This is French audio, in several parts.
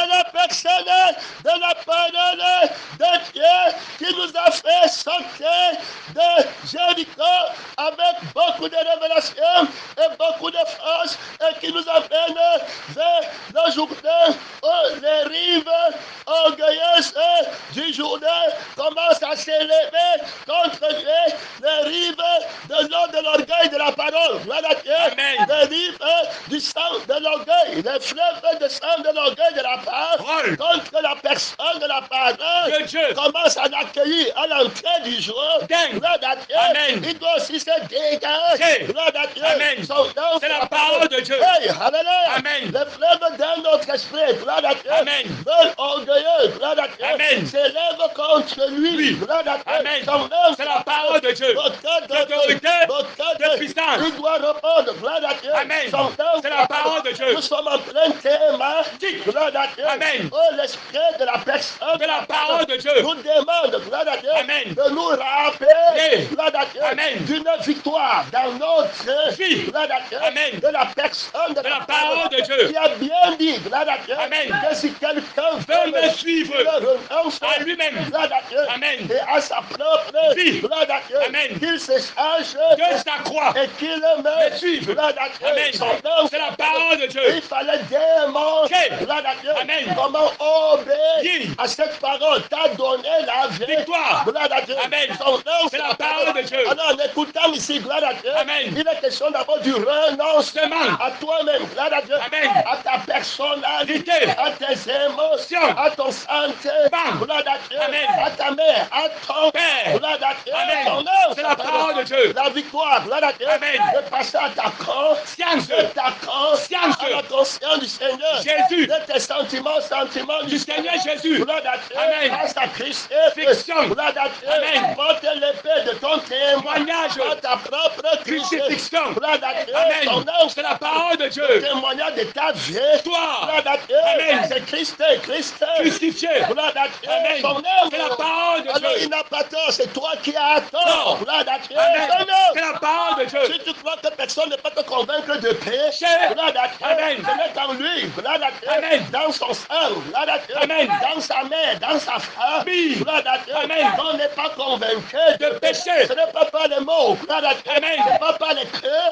la personne de la parole de Dieu qui nous a fait sortir de Jéricho avec beaucoup de révélations et beaucoup de force et qui nous amène vers le Jourdain où les rives orgueilleuses du Jourdain commencent à s'élever contre Dieu, les rives de l'eau de l'orgueil de la parole. Voilà Dieu. Amen. Les rives du sang de l'orgueil, les fleuves de sang de l'orgueil de la parole contre la personne de la parole De Dieu. commence à l'accueillir à l'entrée du jour. Gang. Gloire à Dieu. Amen. Il doit aussi se dégager. Gloire à Dieu. Amen. Son nom, C'est la parole de Dieu. Hey, hallelujah. Amen. Les fleuves d'un autre esprit, gloire à Dieu, Amen. veulent orgueilleux, gloire à Dieu, Amen. s'élèvent contre lui, Oui. gloire à Dieu. Amen. Son nom, C'est la parole de Dieu. D'autorité, de puissance. il doit répondre, gloire à Dieu. Amen. Son nom, C'est la parole de Dieu. nous sommes en plein thème, gloire à Dieu. Amen. Oh, l'esprit de la personne, De la parole de Dieu. nous demande, gloire à Dieu, Amen. de nous rappeler, Oui. gloire à Dieu, Amen. d'une victoire dans notre vie, gloire à Dieu, Amen. de la personne de la parole de Dieu. qui a bien dit, gloire à Dieu, Amen. que si quelqu'un veut me suivre renonce à lui-même, gloire à Dieu, Amen. et à sa propre vie, gloire à Dieu, Amen. qu'il se charge de sa croix, et qu'il me suive. gloire à Dieu, Amen. son nom, C'est la parole de Dieu. il fallait démontrer, Ok. gloire à Dieu, Amen. comment obéir Oui. à cette parole, t'a donné la Victoire. gloire à Dieu, Amen. son nom, C'est la parole de Dieu. Alors en écoutant ici, gloire à Dieu, Amen. il est question d'abord du renoncement à toi-même, gloire à Dieu, Amen. à ta personnalité, Vité. à tes émotions, à ton santé, Bam. gloire à Dieu, Amen. à ta mère, à ton Père. gloire à Dieu, Amen. ton nom, C'est la parole de Dieu. la victoire, gloire à Dieu, Amen. de passer à ta conscience, Science. de ta conscience, Science. à la conscience du Seigneur, Jésus. de tes sentiments Du Seigneur Jésus. gloire à Dieu, Amen. face à Christ, Fiction. gloire à Dieu, Amen. porte l'épée de ton Témoignage. témoignage, ta propre Crucifixion. gloire à Dieu, Amen. ton nom, C'est la parole de Dieu. témoignage de ta vie, Toi. gloire à Dieu, Amen. c'est Christ, Justifié. gloire à Dieu, Amen. son nom, C'est la parole de alors Dieu. il n'a pas tort, c'est toi qui as tort, Non. gloire à Dieu, Amen. son nom. C'est la parole de Dieu. Si tu crois que personne ne peut te convaincre de péché, gloire à Dieu, Amen. c'est en lui, gloire à Dieu, Amen. dans son sang, gloire à Dieu, Amen. dans sa mère, dans sa femme, Oui. gloire à Dieu, Amen. on n'est pas convaincu De péché. Ce n'est pas les mots, gloire à Dieu, Amen. ce n'est pas les cœurs,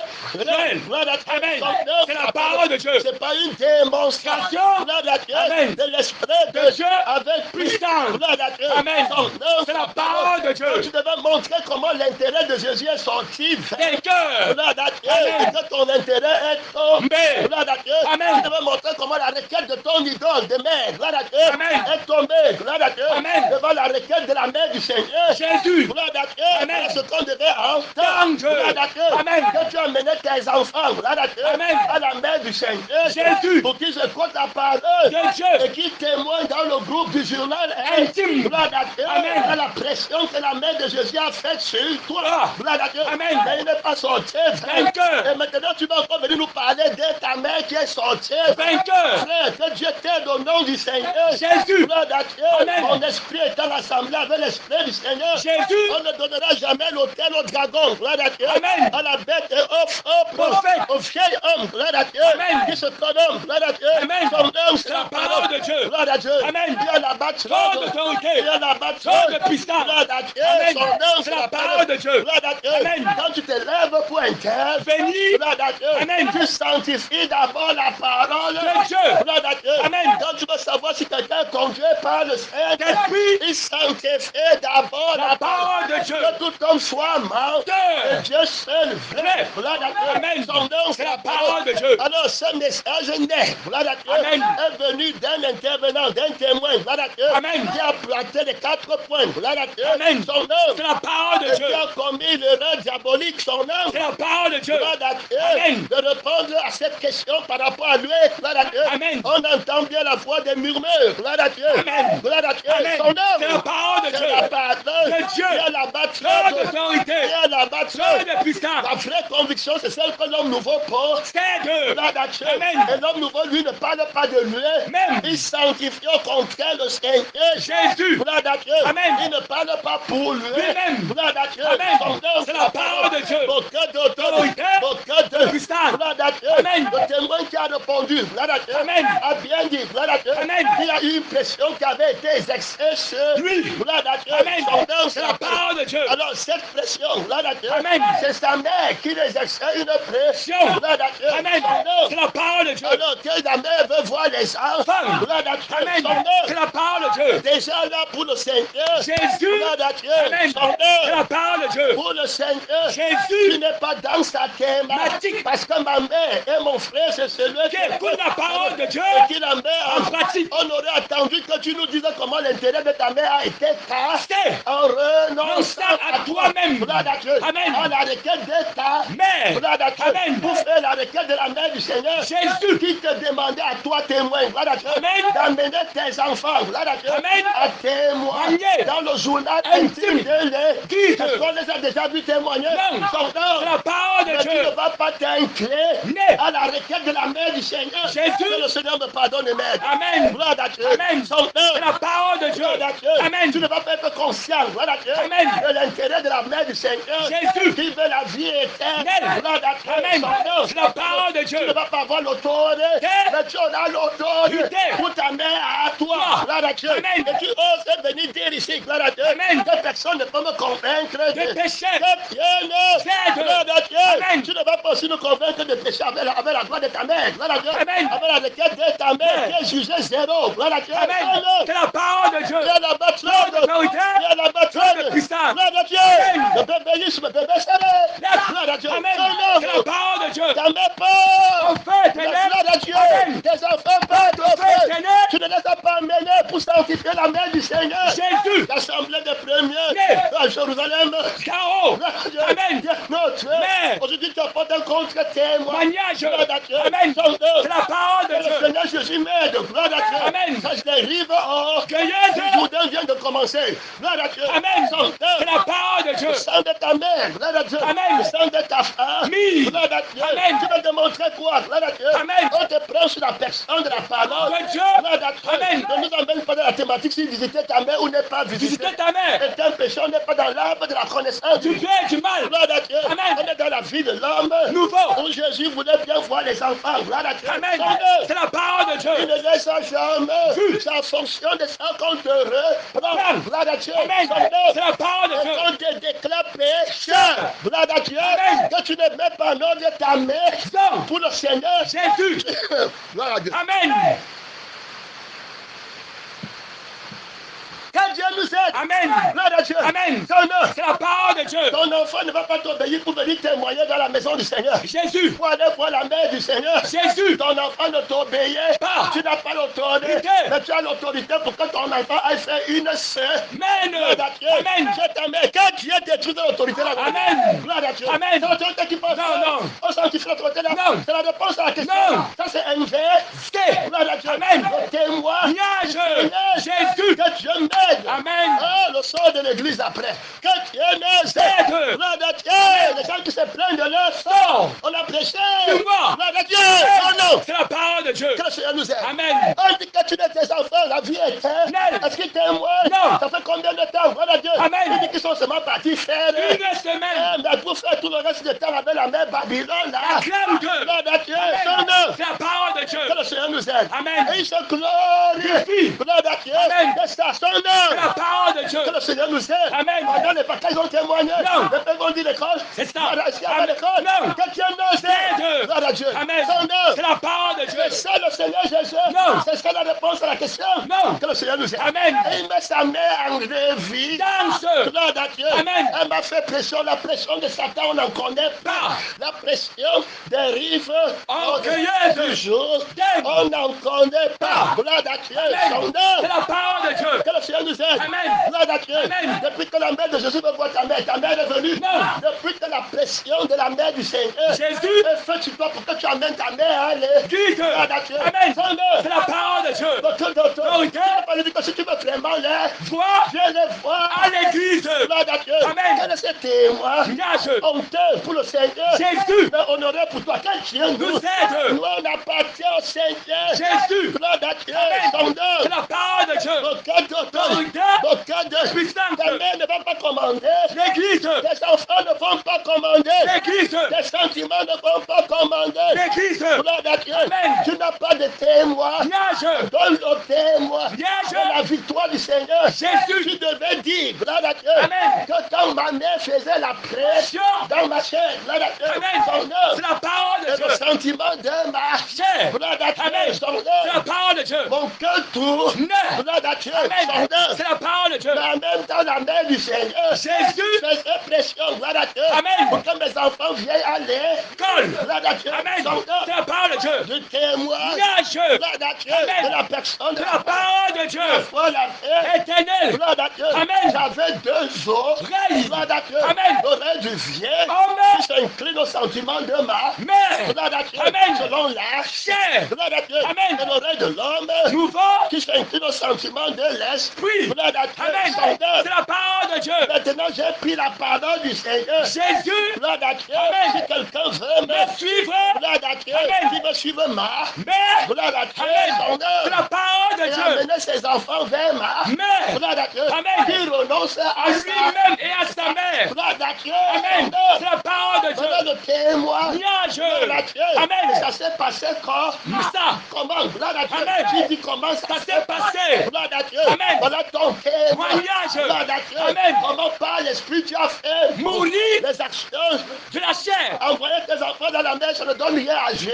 gloire à Dieu, Amen. son œuvre, C'est la parole de Dieu. c'est pas une démonstration, gloire à Dieu, Amen. de l'esprit De Dieu avec puissance. gloire à Dieu, Amen. son œuvre, C'est la parole de Dieu. tu devais montrer comment l'intérêt de Jésus est sorti Vainqueur. gloire à Dieu, Amen. que ton intérêt est tombé. Tombé. Gloire à Dieu. Amen. Tu devais montrer comment la requête de ton idole de mère, gloire à Dieu, Amen. est tombée. Gloire à Dieu. Amen. Devant la requête de la mère du Seigneur. Jésus. Gloire à Dieu. Amen. C'est ce qu'on devait entendre. Tant Dieu. Gloire à Dieu. Amen. Que tu as mené tes enfants, gloire à Dieu, Amen. à la mère du Seigneur. Jésus. Pour qu'ils écoutent la parole. De Dieu. Et qu'ils témoignent dans le groupe du journal Intime. Gloire à Dieu. Amen. À la pression que la mère de Jésus a faite sur toi. Ah. Gloire à Dieu. Amen. Mais il n'est pas sorti. Vainqueur. Et maintenant, tu vas encore venir nous parler de ta mère qui est sortie. Vainqueur. Frère, que Dieu t'aide au nom du Seigneur. Jésus. Gloire à Dieu. Amen. Mon esprit est en assemblée avec l'esprit du Seigneur. Jésus. On ne donnera jamais l'autel au dragon. Gloire à Dieu. Amen. À la bête et au Prophète. au vieil homme. Gloire à Dieu. Amen. Qui se prénomme. Gloire à Dieu. Amen. Son nom, c'est C'est la parole de Dieu. Gloire à Dieu. Amen. Il y a la bâtisse. Trop d'autorité. Il y a la bâtisse. Trop de puissance. Gloire à Dieu. Amen. Son nom, C'est la parole de Dieu. Gloire à Dieu. Amen. Quand tu te lèves pour intervenir, Béni. gloire à Dieu. Amen. Tu sanctifies d'abord la parole de Dieu. Gloire à Dieu. Amen. Quand tu veux savoir si quelqu'un est conduit par le Saint-Esprit, Esprit. il sanctifie d'abord La parole de Dieu. Que tout homme soit mort. Et Dieu. Dieu seul vrai. Gloire à Dieu. Amen. Son nom, C'est la parole de Dieu. Alors ce message naît, gloire à Dieu, Amen. est venu d'un intervenant, d'un témoin, gloire à Dieu, Amen. qui a planté les 4 points, gloire à Dieu, Amen. son nom, C'est la parole de et Dieu. qui a commis l'erreur diabolique, son nom, C'est la parole de Dieu. gloire à Dieu, Amen. de répondre à cette question par rapport à lui, gloire à Dieu. Amen. On entend bien la voix des murmures, gloire à Dieu, Amen. gloire à Dieu, Amen. son nom, C'est la parole de c'est Dieu. la parole De Dieu. il y a la bâtisse, Trop d'autorité. il y a la bâtisse. Trop de puissance. La vraie conviction, c'est celle que l'homme nouveau porte. C'est Dieu. Gloire à Dieu. Amen. Et l'homme nouveau, lui, ne parle pas de lui. Même. Il sanctifie au contraire le Seigneur. Jésus. Gloire à Dieu. Amen. Il ne parle pas pour lui. Lui-même. Gloire à Dieu. Amen. Son nom, C'est la parole de Dieu. Beaucoup d'autorité. Beaucoup De puissance. Gloire à Dieu. Amen. Le témoin qui a répondu, gloire à Dieu, Amen. a bien dit, gloire à Dieu. Amen. Il une pression qui avait été exercée sur lui. Amen. C'est la parole de Dieu. Alors cette pression, Amen. c'est sa mère qui exerçait une pression. Amen. C'est la parole de Dieu. Alors que la mère veut voir les enfants. Amen. C'est la parole de Dieu. Déjà là pour le Seigneur. Jésus. Amen. C'est la parole de Dieu. Pour le Seigneur. Jésus. Tu n'es pas dans sa thématique. Parce que ma mère et mon frère, c'est celui qui écoute la parole de Dieu. Et qui la met en pratique. On aurait attendu que tu nous dises comment l'intérêt de ta mère a été cassé en renonçant à toi-même. Amen. À la requête de ta mère. Amen. Pour faire la requête de la mère du Seigneur. Jésus. Qui te demandait à toi témoin. Amen. D'amener tes enfants. Amen. À témoigner dans le journal intime de l'Église. Est-ce qu'on les a déjà vu témoigner? Non. C'est la parole de Dieu. Tu ne vas pas t'incliner à la requête de la mère du Seigneur. Jésus. Que le Seigneur me pardonne et m'aide. Amen. Amen. C'est la parole de Dieu. Amen. Tu ne vas pas être conscient. Amen. De l'intérêt de la mère du Seigneur. Jésus. Qui veut la vie éternelle. Amen. C'est la parole de Dieu. Tu ne vas pas avoir l'autorité. Mais tu as l'autorité pour ta mère à toi. Amen. Et tu oses venir dire ici. Amen. Que personne ne peut me convaincre de péché. Amen. Tu ne vas pas aussi nous convaincre de péché avec la gloire de ta mère. Amen. Avec la requête de ta mère qui est jugée zéro. Amen. C'est la parole de Dieu. Il y a la bataille. Il y a la bataille. Le bébéisme, le bébé serré. Amen. C'est la parole de Dieu. Ta mère part. Ton feu t'énerve. Tes enfants partent. Tu ne les as pas amenés pour sanctifier la mère du Seigneur. Jésus. L'assemblée des premiers à Jérusalem. Caro. Amen. Aujourd'hui, tu apportes un contre-témoignage. Amen. C'est la parole de Dieu. Le Seigneur Jésus m'aide. Amen. Quand je dérive orgueilleuse, le Jourdain vient de commencer. Amen. C'est la parole de Dieu. Le sang de ta mère. Amen. Le sang de ta femme. Amen. Tu vas démontrer quoi? Amen. On te prend sur la personne de la parole. De Dieu. Amen. Ne nous emmène pas dans la thématique si visiter ta mère ou n'est pas visiter. Visiter ta mère. Et un péché, on n'est pas dans l'arbre de la connaissance du bien et du mal. Amen. On est dans la vie de l'homme. Nouveau. Où Jésus voulait bien voir les enfants. Amen. C'est la parole de Dieu. Il ne laisse jamais vu sa fonction de ça qu'on te reprend. Amen. C'est la parole de Dieu. On te déclare pécheur. Que tu ne mets pas en ordre ta mère pour le Seigneur. Jésus. Amen. Que Dieu nous aide. Amen. Amen. C'est la parole de Dieu. Ton enfant ne va pas t'obéir pour venir témoigner dans la maison du Seigneur. Jésus. Pour aller voir la mère du Seigneur. Jésus. Ton enfant ne t'obéit pas. Tu n'as pas l'autorité. Mais tu as l'autorité pour que ton enfant aille faire une semaine. Amen. Je t'aime. Que Dieu détruise l'autorité là. Amen. Amen. C'est l'autorité qui passe. Non. On sanctifie l'autorité là. Non. C'est la réponse à la question. Non. Ça c'est inversé. Amen. Le témoignage. Jésus. Que Dieu m'aide. Amen. Le sort de l'église après. Que Dieu nous aide. Les gens qui se plaignent de leur sort. On a prêché. C'est la parole de Dieu. Que le Seigneur nous aide. Amen. On dit que tu n'es tes enfants, la vie éternelle. Est-ce qu'ils témoignent? Non. Ça fait combien de temps? Voilà Dieu. Amen. Il dit qu'ils sont seulement partis faire une semaine. Mais pour faire tout le reste du temps avec la mère Babylone là. Acclame Dieu. C'est la parole de Dieu. Que le Seigneur nous aide. Amen. Et il se glorifie. Amen. C'est ça, son C'est la parole de Dieu. Que le Seigneur nous aide. Amen. Pendant les batailles, ils ont témoigné. Non. Les pères ont dit l'école. C'est ça. Est-ce qu'il y a l'école? Non. Que Dieu nous aide. Gloire à Dieu. Amen. C'est la parole de Dieu. C'est ça le Seigneur Jésus. Non. C'est ça la réponse à la question. Non. Que le Seigneur nous aide. Amen. Et il met sa main en évidence. Gloire à Dieu. Amen. Elle m'a fait pression. La pression de Satan, on n'en connaît pas. La pression des rives orgueilleuses du jour, on n'en connaît pas. Gloire à Dieu. C'est la parole de Dieu. Que le Seigneur nous aide. Amen. Gloire à Dieu. Amen. Depuis que la mère de Jésus veut voir ta mère est venue. Non. Depuis que la pression de la mère du Seigneur Jésus est faite sur toi pour que tu amènes ta mère à l'église. Gloire à Dieu. Amen. C'est la parole de Dieu. Docteur, tu n'as pas dit que si tu veux vraiment les voir, viens les voir à l'église. Gloire à Dieu. Amen. Quel est ce témoin? Dieu. Honteux pour le Seigneur. Jésus Mais honoré pour toi. Quel Dieu nous? nous aide. Nous on appartient au Seigneur. Jésus, Gloire à Dieu. Amen. Son c'est œuvre. la parole de Dieu. Aucun Autorité, de puissance. ta mère ne va pas commander. L'Église, Tes enfants ne vont pas commander. l'Église, Tes sentiments ne vont pas commander. l'Église. Gloire à Dieu. Amen. Tu n'as pas de témoin. Liage, Donne le témoin de liage. la victoire du Seigneur. Jésus. Tu devais dire, gloire à Dieu, Amen. que quand ma mère faisait la prêche dans ma chair, gloire à Dieu, Amen. son œuvre C'est la parole de et Dieu. le sentiment de ma Chair. gloire à Dieu, Amen. son C'est la œuvre, parole de Dieu. mon cœur tourne, Ne. gloire à Dieu, Amen. son œuvre. C'est la parole de Dieu. Mais en même temps, la mère du Seigneur, Jésus. faisait pression, gloire à Dieu, Amen. pour que mes enfants viennent aller, Colle. gloire à Dieu, Amen. son C'est œuvre, la parole de Dieu. du témoin, Liage. gloire à Dieu, Amen. de la personne de C'est la parole de la Dieu. foi, la paix, Éternel. gloire à Dieu, Amen. j'avais 2 os, Règne. gloire à Dieu, Amen. l'oreille du vieux, Amen. qui s'incline au sentiment de ma, Mais. gloire à Dieu, Amen. selon la Chair. gloire à Dieu, Amen. et l'oreille de l'homme, Nouveau. qui s'incline au sentiment de l'esprit, Oui. gloire à Dieu, Amen. son C'est œuvre. la parole de Dieu. Maintenant, j'ai pris la parole du Seigneur, Jésus. gloire à Dieu, Amen. si quelqu'un veut Me suivre. gloire à Dieu, Amen. qui veut suivre ma, Mais. gloire à Dieu, Amen. son C'est la œuvre, parole de et Dieu. amener ses enfants vers ma, Mais. gloire à Dieu, Amen. qui renonce À à sa, lui-même et à sa mère. gloire à Dieu, Amen. son C'est œuvre. la parole de Voilà Dieu. le témoin, Liage. gloire à Dieu, Amen. et ça s'est passé quand, Ça. comment, gloire à Dieu, Amen. j'ai dit comment ça Ça s'est s'est passé. gloire à Dieu, Amen. voilà ton témoin, Témoignage. gloire à Dieu, Amen. comment par l'esprit tu as fait Mourir les actions, de la chair. envoyer tes enfants dans la mer, ça ne donne rien à Dieu,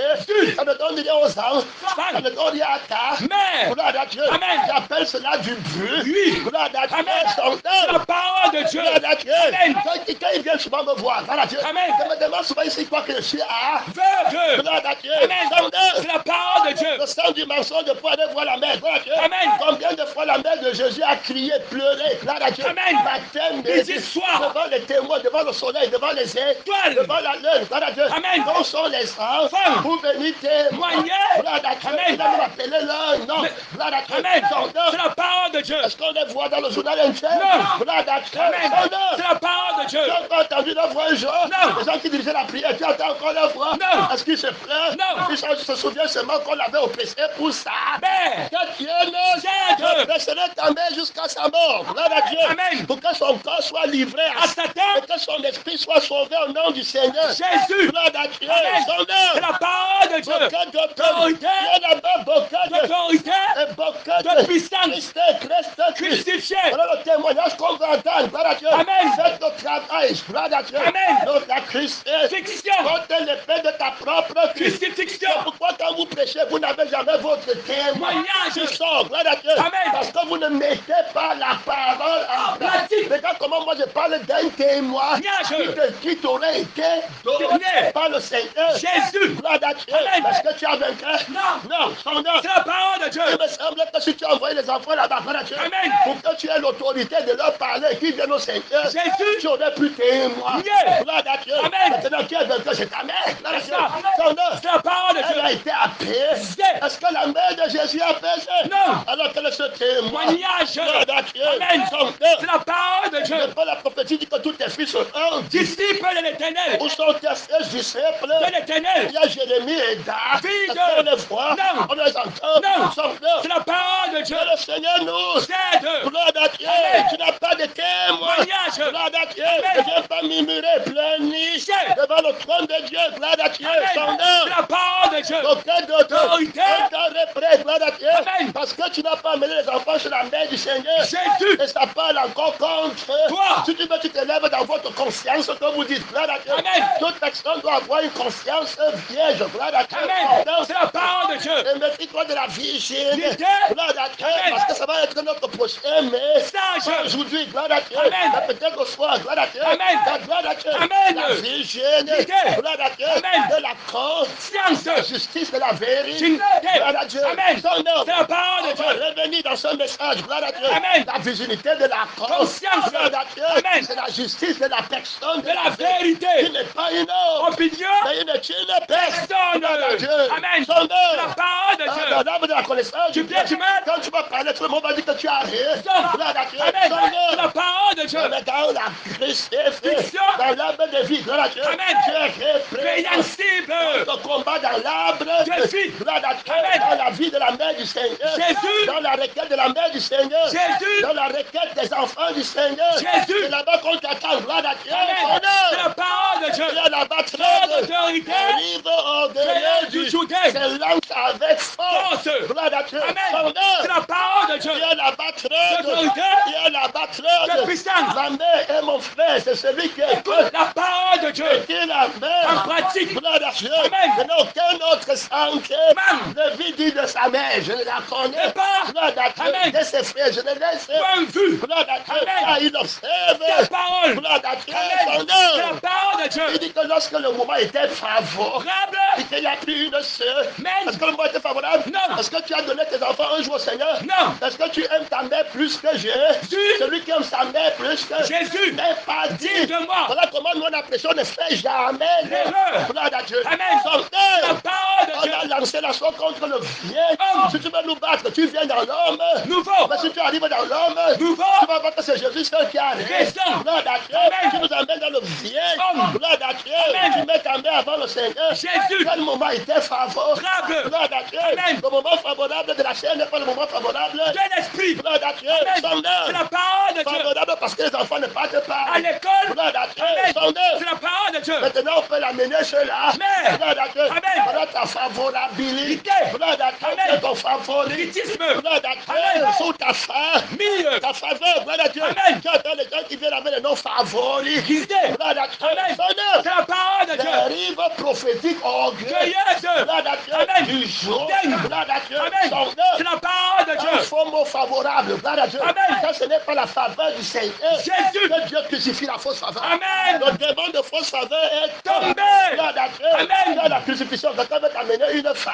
ça ne donne rien aux anges, ça ne donne rien à ta, Mais. gloire à Dieu, Amen. j'appelle cela du but, Oui. gloire à Dieu, Amen. son C'est la œuvre, parole de Dieu. gloire à Dieu, Amen. quand il vient souvent me voir, gloire à Dieu, Amen. il me demande souvent ici quoi que je suis à, Veuve. gloire à Dieu, Amen. son œuvre, C'est la parole de Dieu. le sang du mensonge de pouvoir aller voir la mère, gloire à Dieu, Amen. combien de fois la mère de Jésus a crié, pleuré, gloire à Dieu, Amen. matin, Midi, midi, soir. devant les témoins, devant le soleil, devant les étoiles, devant la lune, gloire à Dieu, Amen. dont sont les enfants, Femme. pour venir témoigner, Moigner. gloire à Dieu, Amen. il a même appelé leur nom, Mais- gloire à Dieu, Amen. son œuvre. C'est la parole de Dieu. Est-ce qu'on les voit dans le journal interne? Non. Gloire à Dieu, Amen. son œuvre. C'est la parole de Dieu. Tu as pas entendu la voix un jour? Non. Les gens qui dirigeaient la prière, tu entends encore la voix? Non. Est-ce qu'ils se plaignent? Non. Ils se souviennent seulement qu'on l'avait oppressé pour ça. Mais. Que Dieu ne J'aide. oppresserait ta mère jusqu'à sa mort. Gloire à Dieu. Amen. Pour que son corps soit livré À à Satan. et que son esprit soit sauvé au nom du Seigneur. Jésus. Gloire à Dieu. Amen. Son C'est œuvre. la parole de Dieu. Beaucoup d'autorité. Autorité. Il y en a pas beaucoup de D'autorité. et beaucoup De de puissance. Christ. Crucifié. Voilà le témoignage qu'on va entendre. Gloire à Dieu. Amen. Faites notre travail. Gloire à Dieu. Amen. Donc la Christ. Fiction. Porte l'épée de ta propre Christ. Crucifixion. C'est pourquoi quand vous prêchez, vous n'avez jamais votre témoin Témoignage. qui sort. Gloire à Dieu. Amen. Parce que vous ne mettez pas la parole en pratique. Regarde comment moi je parle d'un témoin Témoignage. qui t'aurait été donné Donné. par le Seigneur. Jésus. Gloire à Dieu. Amen. Est-ce que tu as vaincu? Non. Son nom. C'est la parole de Dieu. Il me semble que si tu as envoyé les enfants là-bas, gloire à Dieu, Amen. pour que tu aies l'autorité de leur parler, qu'ils viennent au Seigneur, Jésus. tu aurais pu témoigner. Yeah. Gloire à Dieu. Amen. Maintenant, qui est vaincu? C'est ta mère. Gloire à C'est Dieu. ça. Son nom. C'est la parole de Elle a Dieu. été apaisée. Yeah. Est-ce que la mère de Jésus a péché? Non. Alors qu'elle se témoigne. Témoignage. Gloire à Dieu. Amen. Son nom. C'est la parole de Dieu. C'est pas la prophétie dit que tous tes fils sont un. Disciple de l'éternel. Où sont tes fils disciples? De l'éternel. Il y a Jérémie et David. David. Est-ce qu'on les voit? Non. On les entend. Non. Son nom. C'est la parole de Dieu. Que le Seigneur nous Aide. gloire à Dieu. Amen. Tu n'as pas de témoin. Témoignage. Gloire à Dieu. Amen. Ne viens pas murmurer, pleurnicher Chef. devant le trône de Dieu. Gloire à Dieu. Son Amen. nom. C'est la parole de Dieu. Aucun d'autre. Autorité. Aucun prêt. Gloire à Dieu. Amen. Parce que tu n'as pas amené les enfants sur la main du Seigneur. Jésus. Et ça parle encore contre. Toi. Si tu veux, tu te lèves dans votre conscience, comme vous dites. Gloire à Dieu. Amen. Toute personne doit avoir une conscience vierge. Gloire à Dieu. Amen. Son nom. C'est la parole de Dieu. Et méfie-toi de la virginité. Vité. Gloire à Dieu. Amen. Parce que ça va être notre prochain, mais Sage. pas aujourd'hui. Gloire à Dieu. Amen. Mais peut-être au soir. Gloire à Dieu. Amen. La gloire à Dieu. Amen. La virginité. Vité. Gloire à Dieu. Amen. De la conscience. Science. La justice de la vérité. Vité. Gloire à Dieu. Amen. Son œuvre. C'est la parole de On va Dieu. revenir dans ce message. Gloire à Dieu. Amen. La virginité de la cause. Conscience. Gloire à Dieu. Amen. C'est la justice de la personne. De la Qui vérité. n'est pas une autre. Opinion. Mais une personne. Personne. Gloire à Dieu. Amen. Son C'est la œuvre. parole de Dans Dieu. l'âme de la connaissance. Tu bien, tu m'aimes. Quand tu vas parler, tout le monde va dire que tu as rien. Son. Gloire à Dieu. Amen. Son C'est la œuvre. parole de Dieu. Dans la Christ est fait. Fiction. Dans l'arbre de vie. Gloire à Dieu. Amen. Tu es représenté. Préhensible. Dans le combat dans l'arbre Je suis. gloire à Dieu. Amen. Dans la vie de la mère du Seigneur. Jésus. Dans la requête de la mère du Seigneur. Jésus. Dans la requête des enfants du Seigneur. Jésus. C'est là-bas qu'on t'attend. Gloire à Dieu. Amen. C'est la parole de Dieu. Il y a là-bas Toute très autorité. arrive au-delà Du du Judée. c'est lance avec force. Force. Gloire à Dieu. Amen. C'est la parole de Dieu. Il y a là-bas très D'autorité. il y a là-bas De très puissance. ma mère et mon frère, c'est celui qui Écoute écoute. la parole de Dieu. Qui est la mère. En pratique. Gloire à Dieu. Amen. Je n'ai aucun autre santé. Amen. Le vie dit de sa mère, je ne la connais Et pas. Gloire à Dieu. Amen. De ses frères, je ne laisse. Point vue. Gloire à Dieu. Amen. Car il observe. Ta parole. Gloire à Dieu. Amen. Son C'est la œuvre. parole de Il Dieu. dit que lorsque le moment était favorable, Favorable. et qu'il a pris une sœur, Amen. est-ce que le moment était favorable? Non. Est-ce que tu as donné tes enfants un jour au Seigneur? Non. Est-ce que tu aimes ta mère plus que Jésus? Celui qui aime sa mère plus que Jésus. n'est pas dit. Dis de moi. Voilà comment nous on a prêché, on ne fait jamais L'erreur. Gloire à Dieu. Amen. Son La œuvre. parole de On Dieu. a lancé la soie contre le vieil. Homme. Si tu veux nous battre, tu viens dans l'homme. Nouveau. Mais si tu arrives dans l'homme, Nouveau. tu vas voir que c'est Jésus seul qui a Raison. Gloire à Dieu. Amen. Tu nous amènes dans le vieil. Homme. Gloire à Dieu. Amen. Tu mets ta main avant le Seigneur. Jésus. Quel moment était favorable? Favorable. Gloire à Dieu. Amen. Le moment favorable de la chair n'est pas le moment favorable. De l'esprit. Gloire à Dieu. Amen. Son C'est la œuvre. parole de Dieu. Favorable parce que les enfants ne partent pas. À l'école. Gloire à Dieu. Amen. Son C'est œuvre. la parole de Dieu. Maintenant, on peut l'amener cela. Amen. Gloire à Dieu. Amen. Voilà ta favorabilité. Gloire à Dieu. Amen. C'est ton favori. Critisme. Gloire à Dieu. Amen. Sous ta fin. Mille. Ta faveur. Gloire à Dieu. Amen. Tu entends les gens qui viennent avec les noms favoris. Guidé. Gloire à Dieu. Amen. Son C'est œuvre. la parole de Les Dieu. rives prophétiques orgueilleux. Joyeuse. Gloire à Dieu. Amen. Du jour. Dingue. Gloire à Dieu. Amen. Son C'est œuvre. la parole de Un Dieu. faux mot favorable. Gloire à Dieu. Amen. Ça, ce n'est pas la faveur du Seigneur. Jésus. Que Dieu crucifie la fausse faveur. Amen. Le démon de fausse faveur est Tombé. Gloire à Dieu. Amen. Dans la crucifixion, quelqu'un veut t'amener une Feu.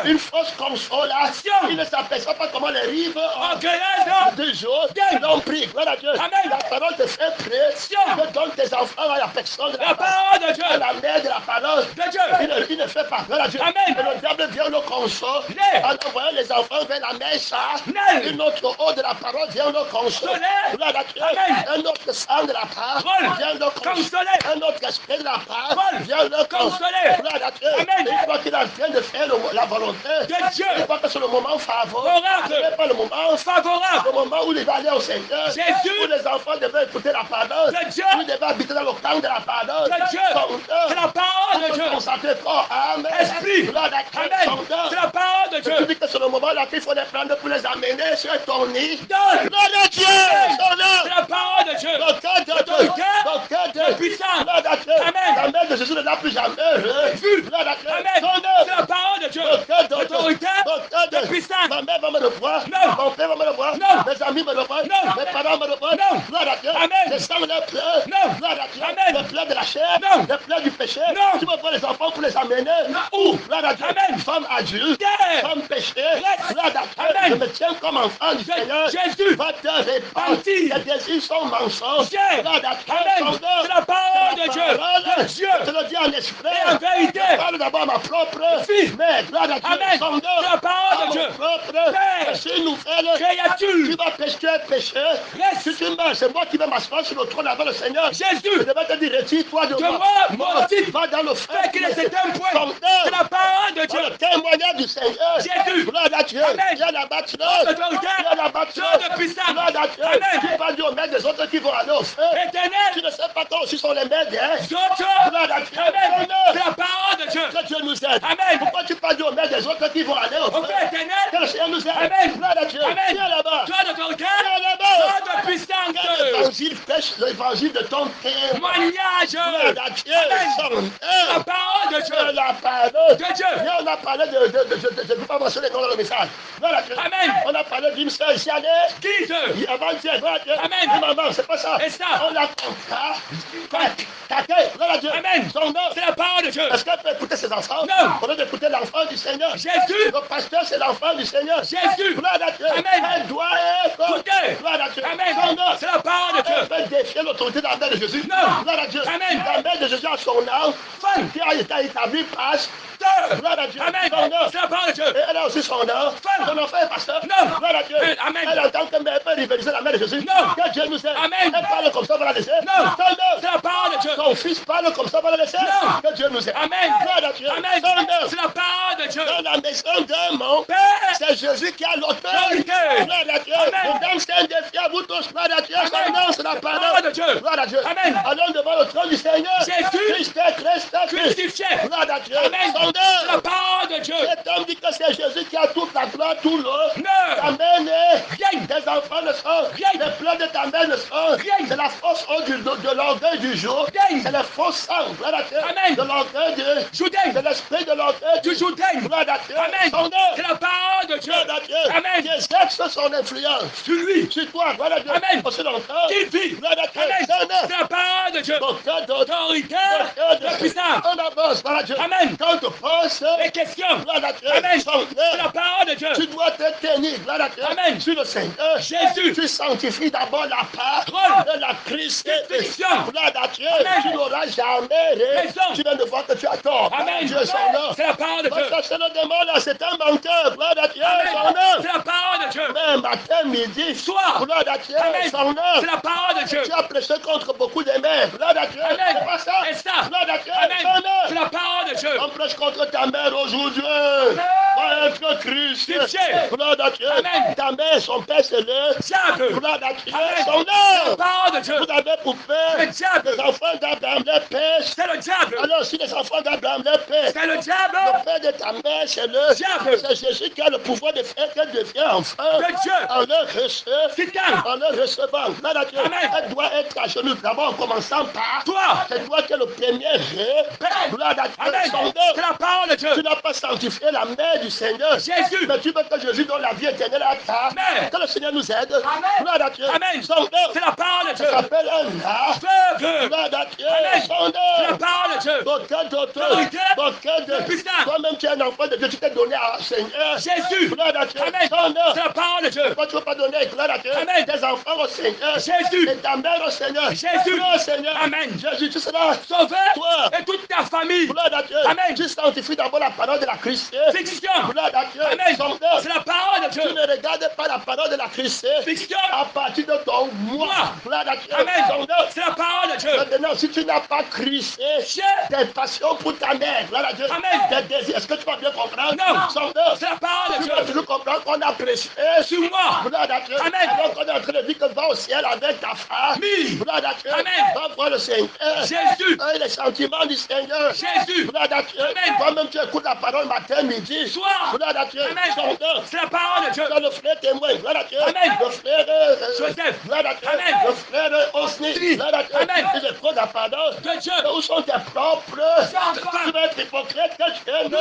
une fausse consolation. Il ne s'aperçoit pas comment les rives Orgueilleuse. deux jours l'ont pris. Gloire à Dieu. Amen. La parole te fait pression. Que donne tes enfants à la personne de La parole de Dieu. à la mère de la parole. De Dieu. Il ne fait pas. Gloire à Dieu. Amen. Et le diable vient le consoler. Les. En envoyant les enfants vers la messe. Nel. Une autre eau de la parole vient le consoler. Soleil. Gloire à Dieu. Amen. Un autre sang de la parole Parole. vient le consoler. Consoler. Un autre esprit de la parole Parole. vient le consoler. Consoler. Gloire à Dieu. Amen. Une fois qu'il est en train de faire la volonté De Dieu. une fois que c'est le moment favorable. Favorable. Ce n'est pas le moment Favorable. le moment où il va aller au Seigneur. Jésus. Où les enfants devaient écouter la parole. De Dieu. Où ils devaient habiter dans le camp de la parole. De Dieu. C'est la parole de Dieu. Consacrer corps, âme, Esprit. gloire à Dieu, Amen. son œuvre. C'est la parole de Tu Dieu. dis que c'est le moment là qu'il faut les prendre pour les amener sur ton nid. Donne. Gloire à Dieu, son C'est œuvre. la parole de Dieu. Ton cœur de Autorité. ton cœur De de puissance. gloire à Dieu. Amen. La mère de Jésus ne l'a plus jamais Vu. gloire à Dieu. Amen. Son C'est la œuvre. parole de Dieu. Ton cœur de Autorité. De puissance. Ma mère va me le voir. Non. Mon père va me le voir. Non. Mes amis me le voient. Non. Mes parents me le voient. Non. Gloire à Dieu. Amen. Les sangs les pleurs. Non. Gloire à Dieu. Amen. Les pleurs de la chair. Non. Les pleurs du péché. Non. Tu me vois les enfants pour les amener. Où? Gloire à Dieu. Amen. Femme adulte. Terre. Femme péché. Reste. Gloire à Dieu. Amen. Je me tiens comme enfant du Seigneur. Jésus. Va te répandre. Mentir. Tes désirs sont mensonges. Dieu. Gloire à Dieu. Amen. Son œuvre. C'est la parole de Dieu. Parole. De Dieu. Je te le dis en esprit. Et en vérité. Je parle d'abord à ma propre Fille. mère. Gloire à Dieu. Amen. Son œuvre. C'est la parole de À Dieu. mon propre Père. c'est une nouvelle. Créature. Tu vas pécher. Reste. Si tu meurs, c'est moi qui vais m'asseoir sur le trône avant le Seigneur. Je Jésus. vais te dire, retire-toi de De moi. moi, mon titre. Va dans le feu. Fait qu'il est cet un point. Son C'est la œuvre. parole de Dieu. Dans le témoignage du Seigneur. Jésus. Gloire à Dieu. Amen. Il y a la bâtisse. Autorité. Il y a la bâtisse. De puissance. Gloire à Dieu. Amen. Tu vas dire aux maîtres des autres qui vont aller au feu. Tu Éternel. ne sais pas quand aussi sont les maîtres. Hein? D'autres. Gloire à Dieu. Amen. Son C'est œuvre. la parole de Dieu. Que Dieu nous aide. Amen. Pourquoi tu parles aux maîtres des autres qui vont aller au Au feu? fait éternel. Que le Seigneur nous aide. Amen. Gloire à Dieu. Amen. Viens là-bas. Toi d'autorité. Viens là-bas. Toi de puissance. Quand l'évangile prêche, l'évangile de ton témoignage. La parole de Dieu. La parole de Dieu. On a parlé de je ne peux pas mentionner les noms dans le message. Amen. On a parlé d'une sœur ici, Quitte. Avant-hier, Amen. Maman, c'est pas ça. Et ça. On a compris. Amen. C'est la parole de Dieu. Est-ce qu'elle peut écouter ses enfants? Non. On veut écouter l'enfant du Seigneur. Jésus. Le pasteur, c'est l'enfant du Seigneur. Jésus. Amen. Elle doit être. Amen. C'est la parole de Dieu. Elle peut défier l'autorité de la mère de Jésus. Non. Amen. La mère de Jésus a son enfant qui a été établi pasteur. Amen. C'est la parole de Dieu. Et elle a aussi son enfant. Son enfant est pasteur. Non. Amen. Elle entend que mère peut rivaliser la mère de Jésus. Non. Que Dieu nous aide. Amen. Elle parle comme ça, on va la laisser. Non. C'est la parole de Dieu. Son fils parle comme ça, on va la laisser. Non. Que Dieu nous aide. Amen. Amen. C'est la parole de Dieu. Dans la maison de mon Père. C'est Jésus qui a l'autorité. Mesdames, c'est un défi à vous tous. C'est la parole de Dieu. Amen. Allons devant le trône du Seigneur. Jésus. Christ. Crucifié. Amen. C'est la parole de Dieu. Cet homme dit que c'est Jésus qui a toute la gloire, tout l'eau. Non. Ta mère n'est Rien. tes enfants ne sont Rien. les plans de ta mère ne sont Rien. c'est la fausse eau de l'orgueil du jour. Rien. C'est le faux sang. Amen. De l'orgueil Judaï. de l'esprit de l'orgueil Du Judaï. Amen. Son C'est la parole de Dieu. Amen. Qui exerce son influence Sur lui. sur toi. Amen. Aussi longtemps. Qui vit. Amen. C'est la parole de Dieu. Autorité. La puissance. On avance. Amen. Quand tu penses Les questions. Amen. C'est la parole de Dieu. Tu dois te tenir. Amen. Sur le Seigneur. Jésus. Tu sanctifies d'abord la Parole. de la Christ. Bénédiction. Tu n'auras jamais Raison. Tu viens de voir que tu as tort. Amen. Dieu son nom. C'est la parole de Dieu. Parce que le démon là, c'est un menteur. Dieu son Amen. nom. C'est la parole de Dieu. Même matin, midi, Soir. Dieu Amen. son nom. C'est la parole de Dieu. Tu as prêché contre beaucoup de mères. Dieu. Amen. C'est pas ça. Et ça. Dieu Amen. son nom. C'est la parole de Dieu. On prêche contre ta mère aujourd'hui. Va être Christ. Pitié. Dieu. Amen. Ta mère, son père, c'est le Jacques. Dieu. Amen. Son C'est la nom. parole de Dieu. Vous avez pour père Le diable. les enfants d'Abraham, le père. C'est le diable. Alors, si les enfants d'Abraham, le père, C'est le diable. le père de ta mère, c'est le Diable. c'est Jésus qui a le pouvoir de faire qu'elle devienne enfant. De Dieu. En le recevant. Titan. En le recevant. Amen. Elle doit être à genoux. D'abord, en commençant par Toi. c'est toi qui es le premier Amen. son nom. C'est la parole de Tu Dieu. n'as pas sanctifié la mère du Seigneur. Jésus. Mais tu veux que Jésus donne la vie éternelle à ta Amen. que le Seigneur nous aide. Amen. Amen. Son nom. C'est la parole de Dieu. Ça s'appelle un art. Feu. Amen. Son C'est la nom. parole de Dieu. Ton cœur Autorité. ton cœur de Puissance. toi-même tu es un enfant de Dieu, tu t'es donné à Seigneur. Jésus. Amen. C'est la parole de Dieu. Pourquoi tu ne veux pas donner Amen. tes enfants au Seigneur? Jésus. Et ta mère au Seigneur. Jésus. Au Seigneur. Amen. Jésus, tu seras Sauvé. toi. Et toute ta famille. Amen. Tu sanctifies d'abord la parole de la Christ. Fiction. Amen. C'est la parole de Tu Dieu. ne regardes pas la parole de la Christ Fiction. à partir de ton moi. Amen. C'est la parole de Dieu. Maintenant, si tu n'as pas Christ, tes passions pour ta mère, Amen. tes désirs, est-ce que tu vas bien comprendre? Non. Son C'est la parole de tu vas Dieu. toujours comprendre qu'on a prêché Sur moi. Amen. Alors qu'on est en train de dire que va au ciel avec ta femme. Amen. Va voir le Seigneur. Jésus. Et les sentiments du Seigneur. Jésus. Amen. Toi-même, tu écoutes la parole matin, midi. Soir. Amen. C'est la parole de Dieu. Le frère témoin. Amen. Le frère Joseph. Amen. Le frère Osni. Amen. Tu écoutes la parole. De Dieu. Mais où sont tes propres? Tu vas être hypocrite que tu aimes.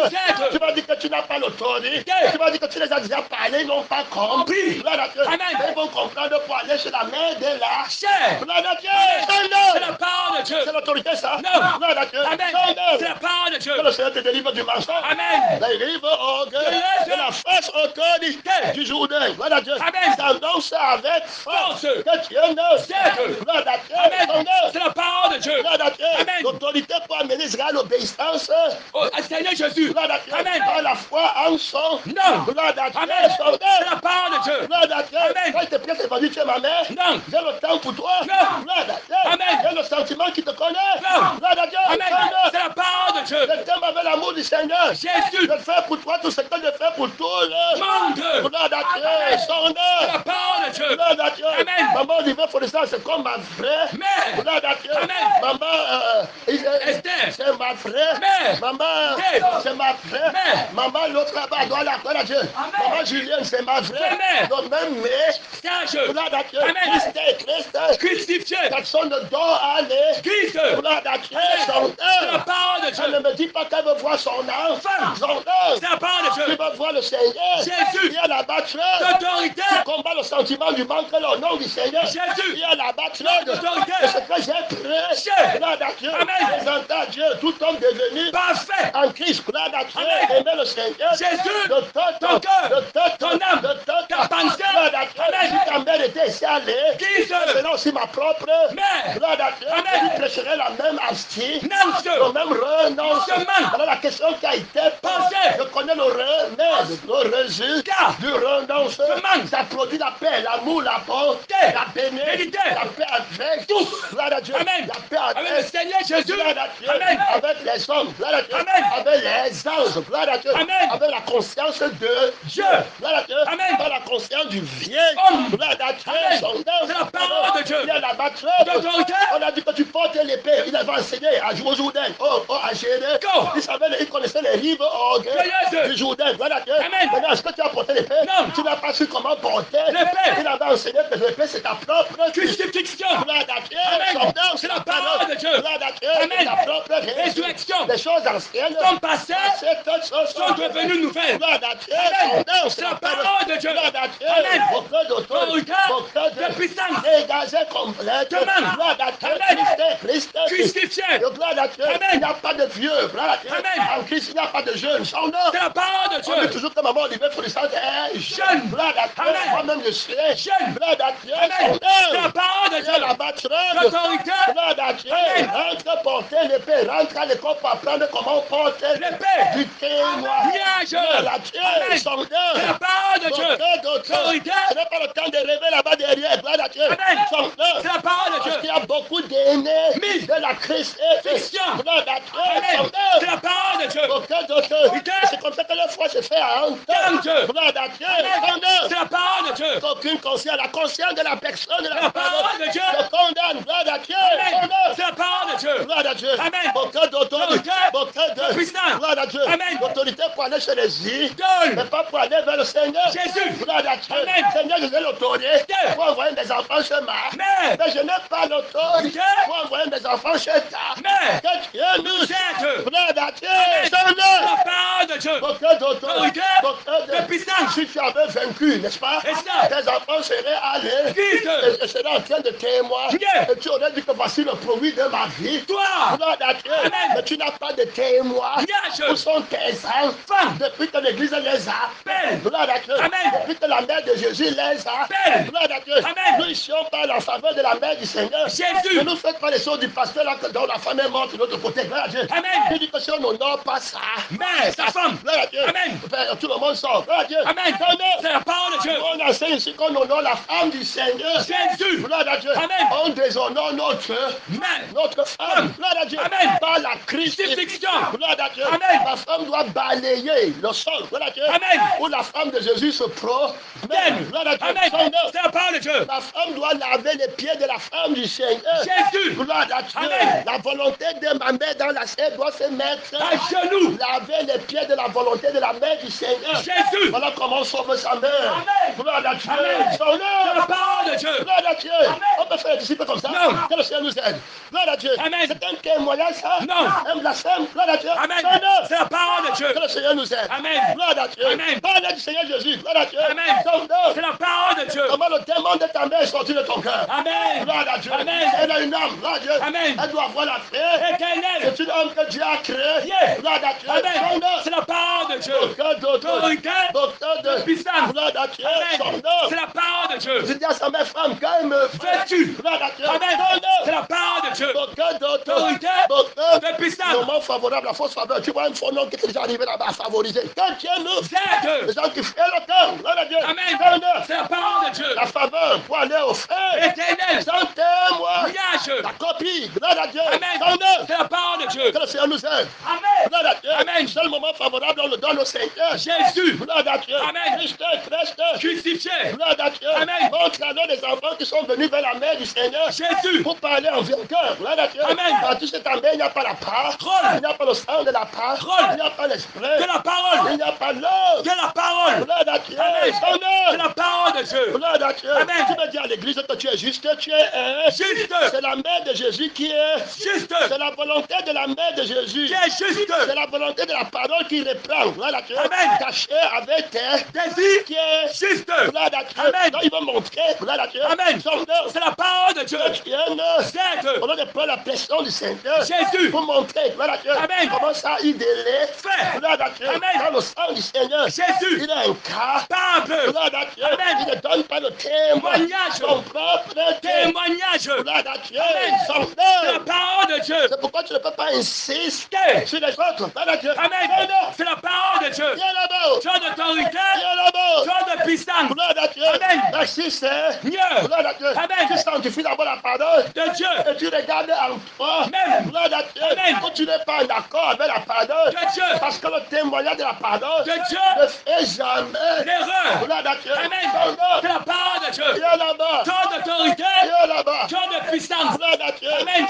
Tu vas dire que tu n'as pas l'autorité. Tu vas dire que tu les as déjà parlé, ils n'ont pas compris. Amen. Ils vont comprendre pour aller chez la mère de la Chair. C'est la parole de Dieu. C'est l'autorité, ça? Non. Amen. C'est C'est la parole de Dieu. que le Seigneur te délivre du mensonge. Amen. Délivre de la fausse autorité du Jourdain. Voilà Dieu. Amen. Tendance avec force. Force. Que tu es neuf. Cercle. Voilà Dieu. Amen. C'est la parole de Dieu. Voilà Dieu. Amen. L'autorité pour amener Israël à l'obéissance. Oh, Seigneur Jésus. Voilà Dieu. Amen. Par la foi en son. Non. Voilà Dieu. Amen. Son C'est la parole de Dieu. Voilà Dieu. Amen. Quand il te plaît, c'est pas dit, tu es ma mère. Non. J'ai le temps pour toi. Non. Voilà Dieu. Amen. J'ai le sentiment qui te connaît. Non. Voilà Dieu. Amen. C'est la parole de Dieu. Je t'aime avec l'amour du Seigneur. Jésus. Je fais pour toi tout ce que je fais pour tout le monde. Gloire à Dieu. Son C'est la œuvre. parole de Dieu. Gloire à Dieu. Amen. Maman d'Yvette Foresta, c'est comme ma vraie. Mère. Gloire à Dieu. Amen. Maman Esther. c'est ma vraie. Mère. Maman, Mère. c'est ma vraie. Mère. Maman, l'autre là-bas, gloire à Dieu. Maman Julienne, c'est ma vraie. Mère. Donc même mais, Sage. gloire à Dieu. Amen. Christ, Crucifié. personne ne doit aller. Christ. Gloire à Dieu. Amen. Son C'est la œuvre. parole de Elle ne Dieu. me dit pas qu'elle veut voir son enfant. Son œuvre. C'est la parole de Tu Dieu. veux voir le Seigneur. Jésus. Il y a la batterie. D'autorité. Tu combats le sentiment du manque au nom du Seigneur. Jésus. Il y a la batterie. D'autorité. Et ce que j'ai prêché. Gloire à Dieu. Amen. Présentant Dieu, tout homme devenu Parfait. en Christ. Gloire à Dieu. Amen. Aimer le Seigneur. Jésus. De tout Ton cœur. de tout Ton âme. de tout Ta pensée. Gloire à Dieu. Amen. Si ta mère était ici allée, Christ. c'est là aussi ma propre Mère. Gloire à Dieu. Amen. Je prêcherai la même abstinence. Nance. Le même renoncement. Chemin. Alors la question qui a été Pensée. je connais le remède, le résultat du renoncement. Chemin. Ça produit la paix, l'amour, la bonté, la bénédiction, Vérité. la paix avec Tous. gloire à Dieu. Amen. La paix Avec le avec Seigneur Jésus. gloire à Dieu. Amen. Avec les hommes, gloire à Dieu. Amen. Avec les anges, gloire à Dieu. Amen. Avec la conscience de Dieu, gloire à Dieu. Amen. Avec la conscience du vieil, Homme. gloire à Dieu. Amen. Son œuvre. C'est la parole de Dieu. Il y a la batterie. D'autorité. On a dit que tu portes l'épée. Il avait enseigné à Jourdain, à Gédé. Go. Il connaissait les rives Yes. du Jourdain. Voilà Dieu. Amen. Maintenant, est-ce que tu as porté l'épée? Non. Tu n'as pas su comment porter L'épée. Il avait enseigné que l'épée, c'est ta propre Crucifixion. gloire à Dieu. Amen. Son œuvre, C'est la parole de Dieu. Gloire à Dieu. Amen. C'est ta propre Résurrection. Les choses anciennes Ton passé toutes choses sont devenues nouvelles. Gloire à Dieu. Amen. Son œuvre, C'est la parole de Dieu. Gloire à Dieu. Amen. Beaucoup d'autorité. Beaucoup De puissance. dégagé complète. Amen. Gloire à Dieu. Amen. Christ. Crucifié. Gloire à Dieu. Amen. Il n'y a pas de vieux. Gloire à Dieu. Amen. En Christ, il n'y a pas de jeunes. Son œuvre. C'est la parole de On dit Dieu. toujours que maman Olivier Foresta est Jeune. Gloire à Dieu. Amen. Moi-même, je suis Jeune. Gloire à Dieu. Amen. Son C'est la œuvre. parole de Il y a la Dieu. batterie. L'autorité. Gloire à Dieu. Amen. Rentre porter l'épée. Rentre à l'école pour apprendre comment porter L'épée. du témoignage. Liage. Gloire à Dieu. Amen. Son C'est la œuvre. parole de Dieu. L'autorité. Ce n'est pas le temps de rêver là-bas derrière. Gloire à Dieu. Amen. Son œuvre. C'est la parole de Parce qu'il Dieu. y a beaucoup d'aînés Mille. de la Christ. Fiction. Gloire à Dieu. Son Amen. C'est œuvre. la parole de Dieu. Aucun d'autre. C'est comme ça que la foi se fait à entendre. Dieu. Gloire à Dieu. Amen. Son œuvre. C'est la parole de Dieu. Aucune conscience, la conscience de la personne, de la La parole de Dieu. le condamne. Gloire à Dieu. Amen. Son œuvre. C'est la parole de Dieu. Gloire à Dieu. Amen. Aucun d'autorité. Autorité. Aucun de Puissance. gloire à Dieu. Amen. L'autorité pour aller chez les îles. Donne. Mais pas pour aller vers le Seigneur. Jésus. Gloire à Dieu. Amen. Seigneur, je ai l'autorité Dieu. pour envoyer mes enfants chez ma. Mais. Mais je n'ai pas l'autorité Dieu. pour envoyer mes enfants chez ta. Mais. Que Dieu nous Aide. gloire à Dieu. Amen. Son La œuvre. parole de Dieu. Aucun d'autorité. Autorité. Aucun De puissance. Si tu avais vaincu, n'est-ce pas? Et ça. Tes enfants seraient allés Christ. et seraient en train de témoigner. Dieu. Et tu aurais dit que voici le produit de ma vie. Toi. Gloire à Dieu. Amen. Mais tu n'as pas de témoin. Gage. Où sont tes enfants depuis que l'Église les appelle? Gloire à Dieu. Amen. Depuis que la mère de Jésus les appelle. Gloire à Dieu. Amen. Nous ici on parle en faveur de la mère du Seigneur. Jésus. Ne nous faites pas les choses du pasteur là dont la femme est morte de l'autre côté. Gloire à Dieu. Amen. Je dis que si on n'honore pas ça. Mais sa femme. Gloire à Dieu. Amen. Tout le monde sort. Gloire à Dieu. Amen. Son œuvre. C'est la parole de Dieu. On enseigne ici qu'on honore la femme du Seigneur. Jésus. Gloire à Dieu. Amen. On déshonore notre femme. Gloire à Dieu. Amen. Par la Crucifixion. Gloire à Dieu. Amen. La femme doit balayer le sol. Gloire à Dieu. Amen. Où la femme de Jésus se promène. Gloire à Dieu. Amen. Son œuvre. C'est la parole de Dieu. La femme doit laver les pieds de la femme du Seigneur. Jésus. Gloire à Dieu. Amen. La volonté de ma mère dans la scène doit se mettre À genoux. laver les pieds de la volonté de la mère du Seigneur. Jésus. Voilà comment on sauve sa mère. Amen. Gloire à Dieu. Amen. Son C'est œuvre. la parole de Dieu. Gloire à Dieu. On peut faire des disciples comme ça. Non. Que le Seigneur nous aide. Gloire à Dieu. Amen. C'est un témoignage, ça. Non. Un blasphème. Gloire à Dieu. Amen. Son œuvre. C'est la parole de Dieu. Que le Seigneur nous aide. Amen. Gloire à Dieu. Amen. Parle du Seigneur Jésus. Gloire à Dieu. Amen. Son œuvre. C'est la parole de Dieu. Comment le démon de ta mère est sorti de ton cœur. Amen. Gloire à Dieu. Amen. Elle a une âme. Gloire à Dieu. Amen. Elle doit avoir la paix. Éternel. C'est une âme que Dieu a créée. Yeah. Gloire à Dieu. Amen. Son œuvre. C'est la parole de Dieu. Aucun d'autre. Autorité. Aucun de Puissance. Gloire à Dieu. Son Amen. œuvre. C'est la parole de Dieu. Je dis à sa mère femme, quand elle me Vêtue. Gloire à Dieu. Amen. Son œuvre. C'est C'est la parole de Dieu. Aucun d'autre. Autorité. Aucun De puissance. moment favorable, la force faveur. Tu vois un faux nom qui est déjà arrivé là-bas à favoriser. Quand Dieu nous, Aide. les gens qui font le cœur, gloire à Dieu. Amen. C'est la parole de Dieu. La faveur pour aller au feu. Éternel. Sans témoin. Voyage. La copie, gloire à Dieu. Amen. C'est la parole de Dieu. Que le Seigneur nous aide. Amen. Gloire à Dieu. Amen. Seul moment favorable, on le donne au Seigneur. Jésus. Gloire à Dieu. Amen. Christ. Crucifié. Gloire à Dieu. Amen. Montre alors les enfants qui sont venus vers la mère du Seigneur. Jésus. Pour parler en vainqueur. Gloire à Dieu. Amen. Dans tout cet amen, il n'y a pas la parole. Il n'y a pas le sang de la parole. Il n'y a pas l'esprit. De la parole. Il n'y a pas l'eau. De la parole. Gloire à Dieu. Amen. Son De œuvre. la parole de Dieu. Gloire à Dieu. Amen. Tu me dis à l'église que tu es juste, tu es Juste. C'est la mère de Jésus qui est. Juste. C'est la volonté de la mère de Jésus. Qui est juste. C'est la volonté de la parole qui reprend. Gloire à Dieu. Amen. Caché avec tes Désirs. qui est. Juste. Gloire à Dieu. Amen. Donc il va montrer. Gloire à Dieu. Amen. Son œuvre. C'est la parole de Dieu. C'est au lieu de prendre la pression du Seigneur. Jésus. Pour montrer. Gloire à Dieu. Amen. Comment ça il délai. Fait. Gloire à Dieu. Amen. Dans le sang du Seigneur. Jésus. Il a un cas. Pape. Gloire à Dieu. Amen. Il ne donne pas le témoignage. Son propre Témoignage. Gloire à Dieu. Amen. Son C'est la œuvre. parole de Dieu. C'est pourquoi tu ne peux pas insister Que. sur les autres. Gloire à Dieu. Amen. C'est la parole de Dieu. Viens là-bas. Toi d'autorité. Viens là-bas. Toi de puissance. Gloire à Dieu. Amen. Merci, c'est. Mieux. Gloire à Dieu. Amen. Tu sanctifies d'abord la parole. De Dieu. Et tu regardes en toi. Même. Gloire à Dieu. Amen. Quand tu n'es pas en accord avec la parole. De Dieu. Parce que le témoignage de la parole De Dieu. ne fait jamais. L'erreur. Gloire à Dieu. Amen. C'est la parole de Dieu. Viens là-bas. Toi d'autorité. Viens là-bas. Toi de puissance. Gloire à Dieu. Amen.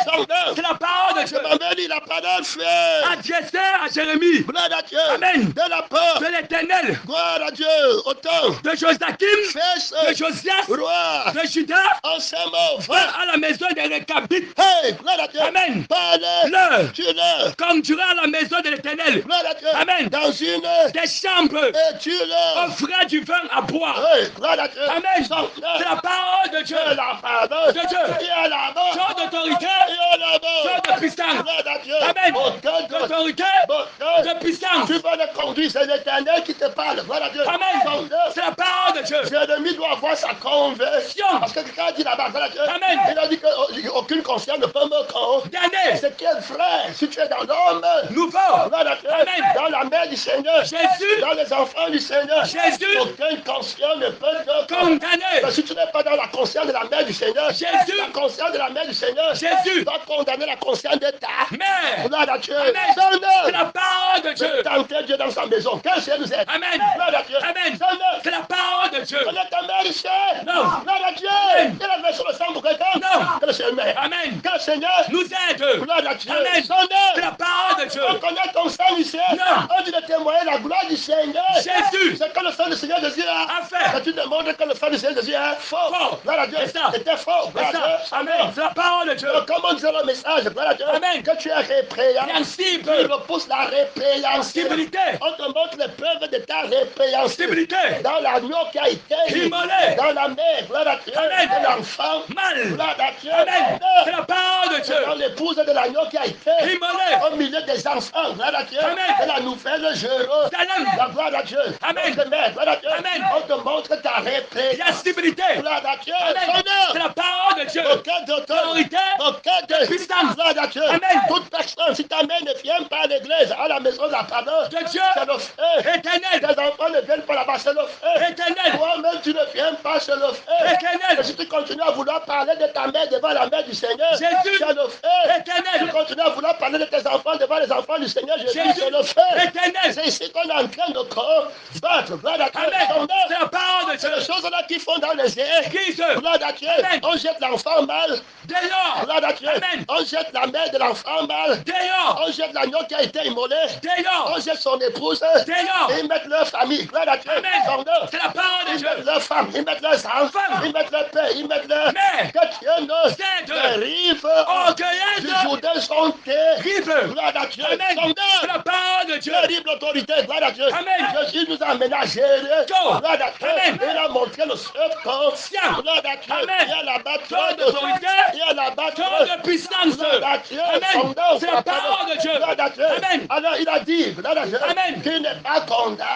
C'est la parole de Dieu. Ma dit la parole fait. Adressée à Jérémie. Gloire à Dieu. Amen. De la peur. De l'Éternel. Gloire à Dieu. Autant. De Joachim. Fils. De Josias. Roi. De Judas. En ces mots. Va à la maison des récabites. Hey, gloire à Dieu. Amen. Parle. Tu le. Comme tu à la maison de l'Éternel. Gloire à Dieu. Amen. Dans une. Des chambres. Et tu le. Offrez du vin à boire. Hey, gloire à Dieu. Amen. C'est la parole de Dieu. C'est la parole. De Dieu. Viens là-bas. Toi d'autorité. Viens là-bas. Toi de puissance. Gloire à Dieu. Amen. Aucun D'autorité. de De puissance. tu vas le conduire, c'est l'Éternel qui te parle. Gloire à Dieu. Amen. C'est la parole de Dieu. L'ennemi doit avoir sa conversion. Parce que quand il dit là-bas, gloire à Dieu, Amen. il a dit qu'aucune conscience ne peut me condamner. C'est quel frère, si tu es dans l'homme nouveau. Gloire à Dieu. Amen. Dans la mère du Seigneur, Jésus. dans les enfants du Seigneur, Jésus. aucune conscience ne peut te Condamné. Mais si tu n'es pas dans la conscience de la mère du Seigneur, Jésus. la conscience de la mère du Seigneur, Jésus. va condamner la conscience de ta Mère. gloire à Dieu. Amen. Son œuvre. C'est la parole de Dieu. Tenter Dieu dans sa maison. Que le Seigneur nous aide. Amen. Gloire à Dieu. Amen. Son œuvre. C'est la parole de Dieu. Connais ta mère ici. Non. Gloire à Dieu. Amen. Il a versé le sang pour quelqu'un. Non. Que le Seigneur m'aide. Amen. Que le Seigneur Nous aide. gloire à Dieu. Amen. Son œuvre. C'est la parole de Dieu. On connaît ton sang ici. Non. On dit de témoigner la gloire du Seigneur. Jésus. C'est que le sang du Seigneur Jésus A fait. Et tu demandes que le sang du Seigneur Jésus est fort. Fort. Gloire à Dieu. C'est ça. C'était fort. Gloire C'est à Dieu. ça. Amen. C'est la parole de Dieu. Donc, comment dire le message, gloire à Dieu, Amen. que tu es répréhensible. Insensible. Tu repousses la répréhensibilité. Stabilité. On te montre les preuves de ta répréhensibilité. Stabilité. Dans l'agneau qui a été Immolé. dans la mère, gloire à Dieu, Amen. de l'enfant, Mal. gloire à Dieu, Amen. C'est la parole de Dieu. dans l'épouse de l'agneau qui a été Immolé. au milieu des enfants, gloire à Dieu, Amen. de la nouvelle Jérusalem, Salam. la gloire à Dieu, Amen. notre mère, gloire à Dieu, Amen. on te montre ta répréhensibilité, La stabilité. gloire à Dieu, Amen. son C'est œuvre. la parole de Dieu. Aucun d'autorité, aucun de puissance. gloire à Dieu. Amen. Toute personne, si ta mère ne vient pas à l'église, à la maison de la parole, De Dieu. c'est le feu. Éternel. Tes enfants ne viennent pas là-bas, c'est le feu. Éternel. Toi-même, tu ne viens pas, c'est le feu. Éternel. Et si tu continues à vouloir parler de ta mère devant la mère du Seigneur, Jésus. c'est le feu. Éternel. Tu continues à vouloir parler de tes enfants devant les enfants du Seigneur, Jésus, Jésus. c'est le feu. Éternel. C'est ici qu'on est en train de combattre. Gloire à Dieu. Amen. Son œuvre. C'est la parole de C'est les Dieu. choses là qui font dans les airs. Église. Gloire à Dieu. Amen. On jette l'enfant mal. Dehors. Gloire à Dieu. Amen. On jette la mère de l'enfant mal. Dehors. On jette l'agneau qui a été immolé. Dehors. On jette son épouse. Dehors. Et ils mettent leur famille. Gloire à Dieu. Amen. Son œuvre. C'est la parole de Ils Dieu. mettent leurs femmes. Ils mettent leurs enfants. Femmes. Ils mettent leur père. Ils mettent leur... Mais. Que Dieu nous C'est arrive. orgueilleuse. Du Jourdain sont terribles. Rive. Gloire à Dieu. Amen. Son C'est œuvre. la parole de Dieu. Terrible autorité. Gloire à Dieu. Amen. Jésus nous a aménagé. Gloire à Dieu. Amen. Il a montré le seul conscient. Gloire à Dieu. Amen. Il y a là-bas Toi trop d'autorité. Il y a là-bas Toi de puissance. puissance. Amen. C'est la parole de Dieu. Amen. Alors il a dit, Amen. qu'il n'est pas condamné.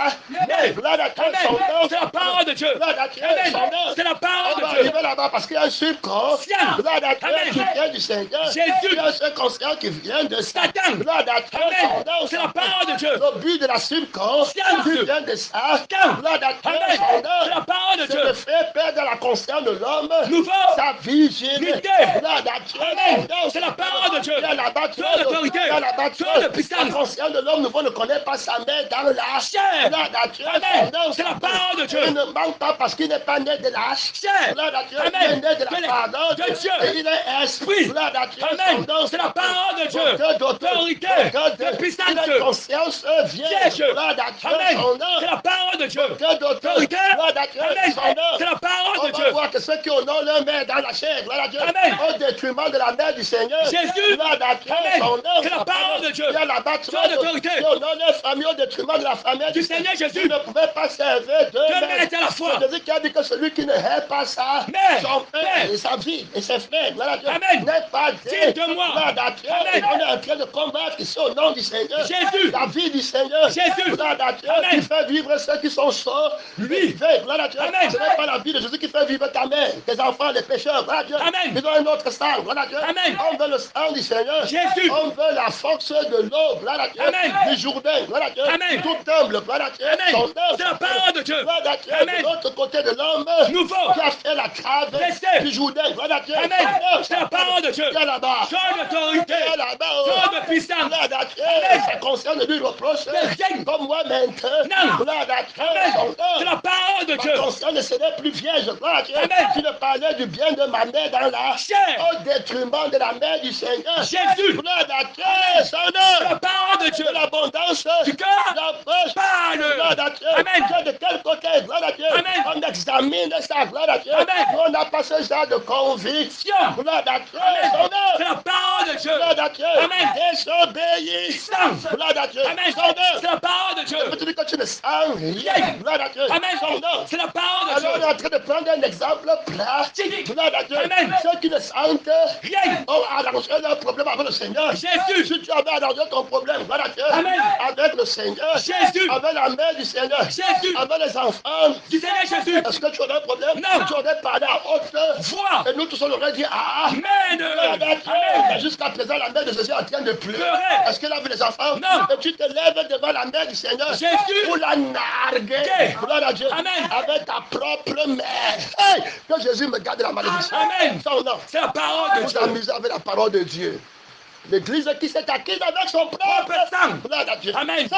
Amen. C'est la parole de Dieu. Amen. C'est la parole de Dieu. Il va là-bas parce qu'il y a un subconscient qui vient du Seigneur. Jésus. Il y a un subconscient qui vient de Satan. Amen. C'est la parole de Dieu. Le but de la subconscience qui vient de ça. Amen. C'est la parole de C'est de Dieu. faire perdre la conscience de l'homme Nouveau. sa vigilité. Amen. C'est la parole de Dieu. Il y a la bataille. Son autorité. Son de puissance. La conscience de l'homme nouveau ne connaît pas sa mère dans la chair. Amen. C'est la parole de Dieu. Il ne manque pas parce qu'il n'est pas né de la chair. Il est né de la pardon de Dieu. Et il est esprit. Amen. C'est la parole de Dieu. Autorité. De puissance. La conscience vient. Amen. C'est la parole de Dieu. Autorité. Amen. C'est la parole de On va Dieu. voir que ceux qui honorent leur mère dans la chair, Amen. au détriment de la mère du Seigneur. Jésus. Amen. C'est la parole de Dieu. Il y a la bataille Son autorité. qui honore leur famille au détriment de la famille Du Seigneur Jésus. Ils ne pouvaient pas servir deux Deux mères. mères à la fois. C'est Jésus qui a dit que celui qui ne hait pas ça, Mère. son père Mère. et sa vie et ses frères, Amen. n'est pas Dieu de moi. Amen. On est en train de combattre ici au nom du Seigneur. Jésus. La vie du Seigneur. Jésus. Amen. Qui fait vivre ceux qui sont sots. Lui. Amen. Amen. Ce n'est pas la vie de Jésus qui fait vivre ta mère, tes enfants, les pécheurs. Amen. Ils ont un autre sang. Amen. On veut le sang du Seigneur. Jésus. On veut la force de l'eau. Amen. Du Jourdain. Amen. Tout humble. Amen. C'est la parole de Dieu. Amen. De l'autre côté de l'homme, Nouveau. qui a fait la crave Blessé. du Jourdain. Amen. C'est la parole de Dieu. Qui est là-bas. Son autorité. Qui est là-bas. Son de puissance. Sa conscience ne lui reproche. Comme moi maintenant. Amen. C'est la parole de Dieu. Ma conscience ne serait plus vierge. Amen. Tu ne parlais du bien de ma mère dans la chair. Au détriment de la mère du Seigneur. Jésus. C'est la parole de Dieu. L'abondance du cœur. La poche. Parle. Amen. De quel côté? Amen. On examine ça. Amen. On n'a pas ce genre de conviction. Amen. C'est la parole de Dieu. Amen. Désobéissance. Amen. C'est la parole de Dieu. Tu dis que tu ne sens rien. Amen. C'est la parole de Dieu. Alors on est en train de prendre un exemple pratique. Amen. Ceux qui ne sentent rien ont arrangé leur problème avec le Seigneur. Jésus. Si tu avais arrangé ton problème Amen. avec le Seigneur, Jésus. avec la mère du Seigneur, Jésus. avec les enfants du Seigneur Jésus, est-ce que tu aurais un problème? Non. Tu aurais parlé à haute voix. Et nous tous on aurait dit Amen. Amen. Jusqu'à présent, la mère de Jésus est en train de pleurer. Est-ce qu'elle a vu les enfants? Non. Et tu te lèves devant la mère du Seigneur Jésus. pour la narguer. Amen. Avec ta propre mère. Hey, que Jésus me garde de la malédiction. Amen. Son nom. C'est la parole de Vous Dieu. amusez avec la parole de Dieu. L'église qui s'est acquise avec son propre sang. Amen.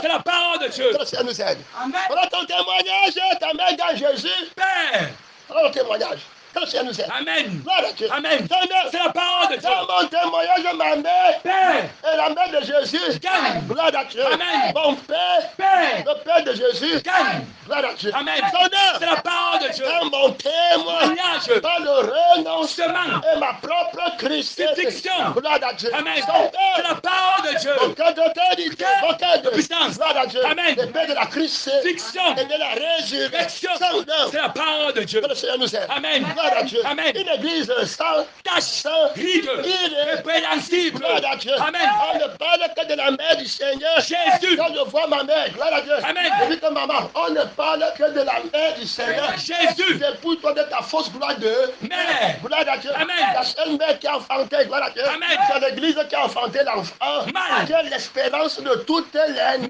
C'est la parole de Dieu. Que le Seigneur nous aide. Amen. Voilà ton témoignage, ta mère dans Jésus. Père. Voilà ton témoignage. Que le Seigneur nous aide. Amen. Gloire à Dieu. Amen. C'est la parole de Dieu. Dans mon témoignage, ma mère Père. et la mère de Jésus. Gagne. Gloire à Dieu. Amen. Mon père. Père. Le père de Jésus. Gagne. Gloire à Dieu. Amen. Son C'est la parole de Dieu. dans mon témoignage. Par le renoncement et ma propre crucifixion. Gloire à Dieu. Amen. Son C'est la parole de Dieu. aucun d'autorité, aucun de puissance. Gloire à Dieu. Amen. Le père de la Crucifixion. et de la résurrection. Son nom. C'est la parole de Dieu. Que le Seigneur nous aide. Amen. Gloire à Dieu. Amen. Une église sans Tache. sans Ride. Répréhensible. Gloire à Dieu. Amen. On ne parle que de la mère du Seigneur. Jésus. Quand je vois ma mère, gloire à Dieu. Amen. Je dis que maman, on ne parle que de la mère du Seigneur. Jésus. Dépouille-toi de ta fausse gloire de Mère. Gloire à Dieu. Amen. La seule mère qui a enfanté, gloire à Dieu. Amen. C'est l'église qui a enfanté l'enfant. Mal. Qui est l'espérance de toutes les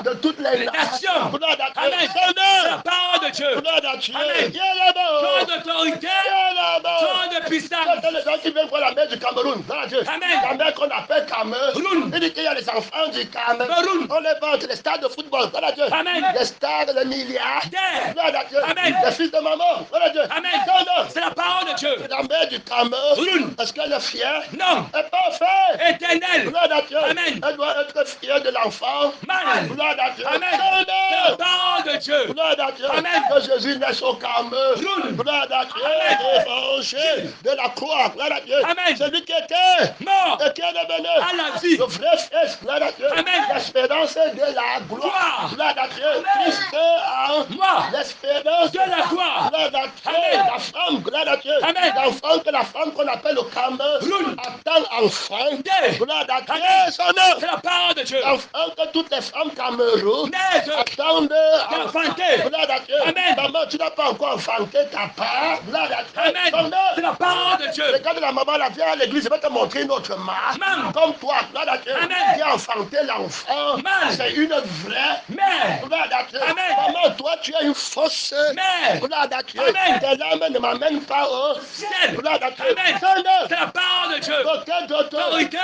de toutes les nations. Gloire à Dieu. Amen. Son C'est la nom. parole de Dieu. Gloire à Dieu. Amen. Viens là-bas. Ton d'autorité. Viens là-bas. Ton de puissance. C'est les gens qui viennent voir la mère du Cameroun. Gloire à Dieu. Amen. La mère qu'on appelle Cameroun. Il dit qu'il y a les enfants du Cameroun. On les vend les stars de football. Gloire à Dieu. Amen. Les stars, les milliardaires. Gloire à Dieu. Amen. Les fils de maman. Gloire à Dieu. Amen. Son nom. C'est la parole de Dieu. La mère du Cameroun. Est-ce qu'elle est fière? Non. Elle n'est pas fière. Éternel. Gloire à Dieu. Amen. Elle doit être fière de l'enfant. Mal. Gloire à Dieu. Amen. Son C'est la nom. parole de Dieu. Gloire à Dieu. Amen. Que Jésus naisse au Cameroun. Gloire à Dieu. Amen. Évangile de la croix. Gloire à Dieu. Amen. Celui qui était Mort. et qui est devenu À la vie. le vrai fils. Gloire à Dieu. Amen. l'espérance de la gloire. Gloire à Dieu. Christ en moi, l'espérance de la gloire. Gloire à Dieu. La femme, gloire à Dieu. L'enfant que la femme qu'on appelle le camel attend enfin. Gloire à Dieu. Son nom. C'est la parole de Dieu. L'enfant que toutes les femmes Cameroun attendent enfanter. Gloire à Dieu. Amen. Maman, tu n'as pas encore enfanté ta part. Gloire à Dieu. Amen. Son nom. C'est la parole de Dieu. Regarde la maman, la vient à l'église, je vais te montrer une autre marque. Amen. Comme toi, gloire à Dieu. Amen. Viens enfanter l'enfant. Amen. C'est une vraie. Mais, Gloire à Dieu. Amen. Maman, toi, tu es une fausse. mais, Gloire à Dieu. Amen. Tes larmes ne m'amènent pas au ciel. Gloire à Dieu. Amen. Son nom. C'est la parole de Dieu. Aucun d'autre. Autorité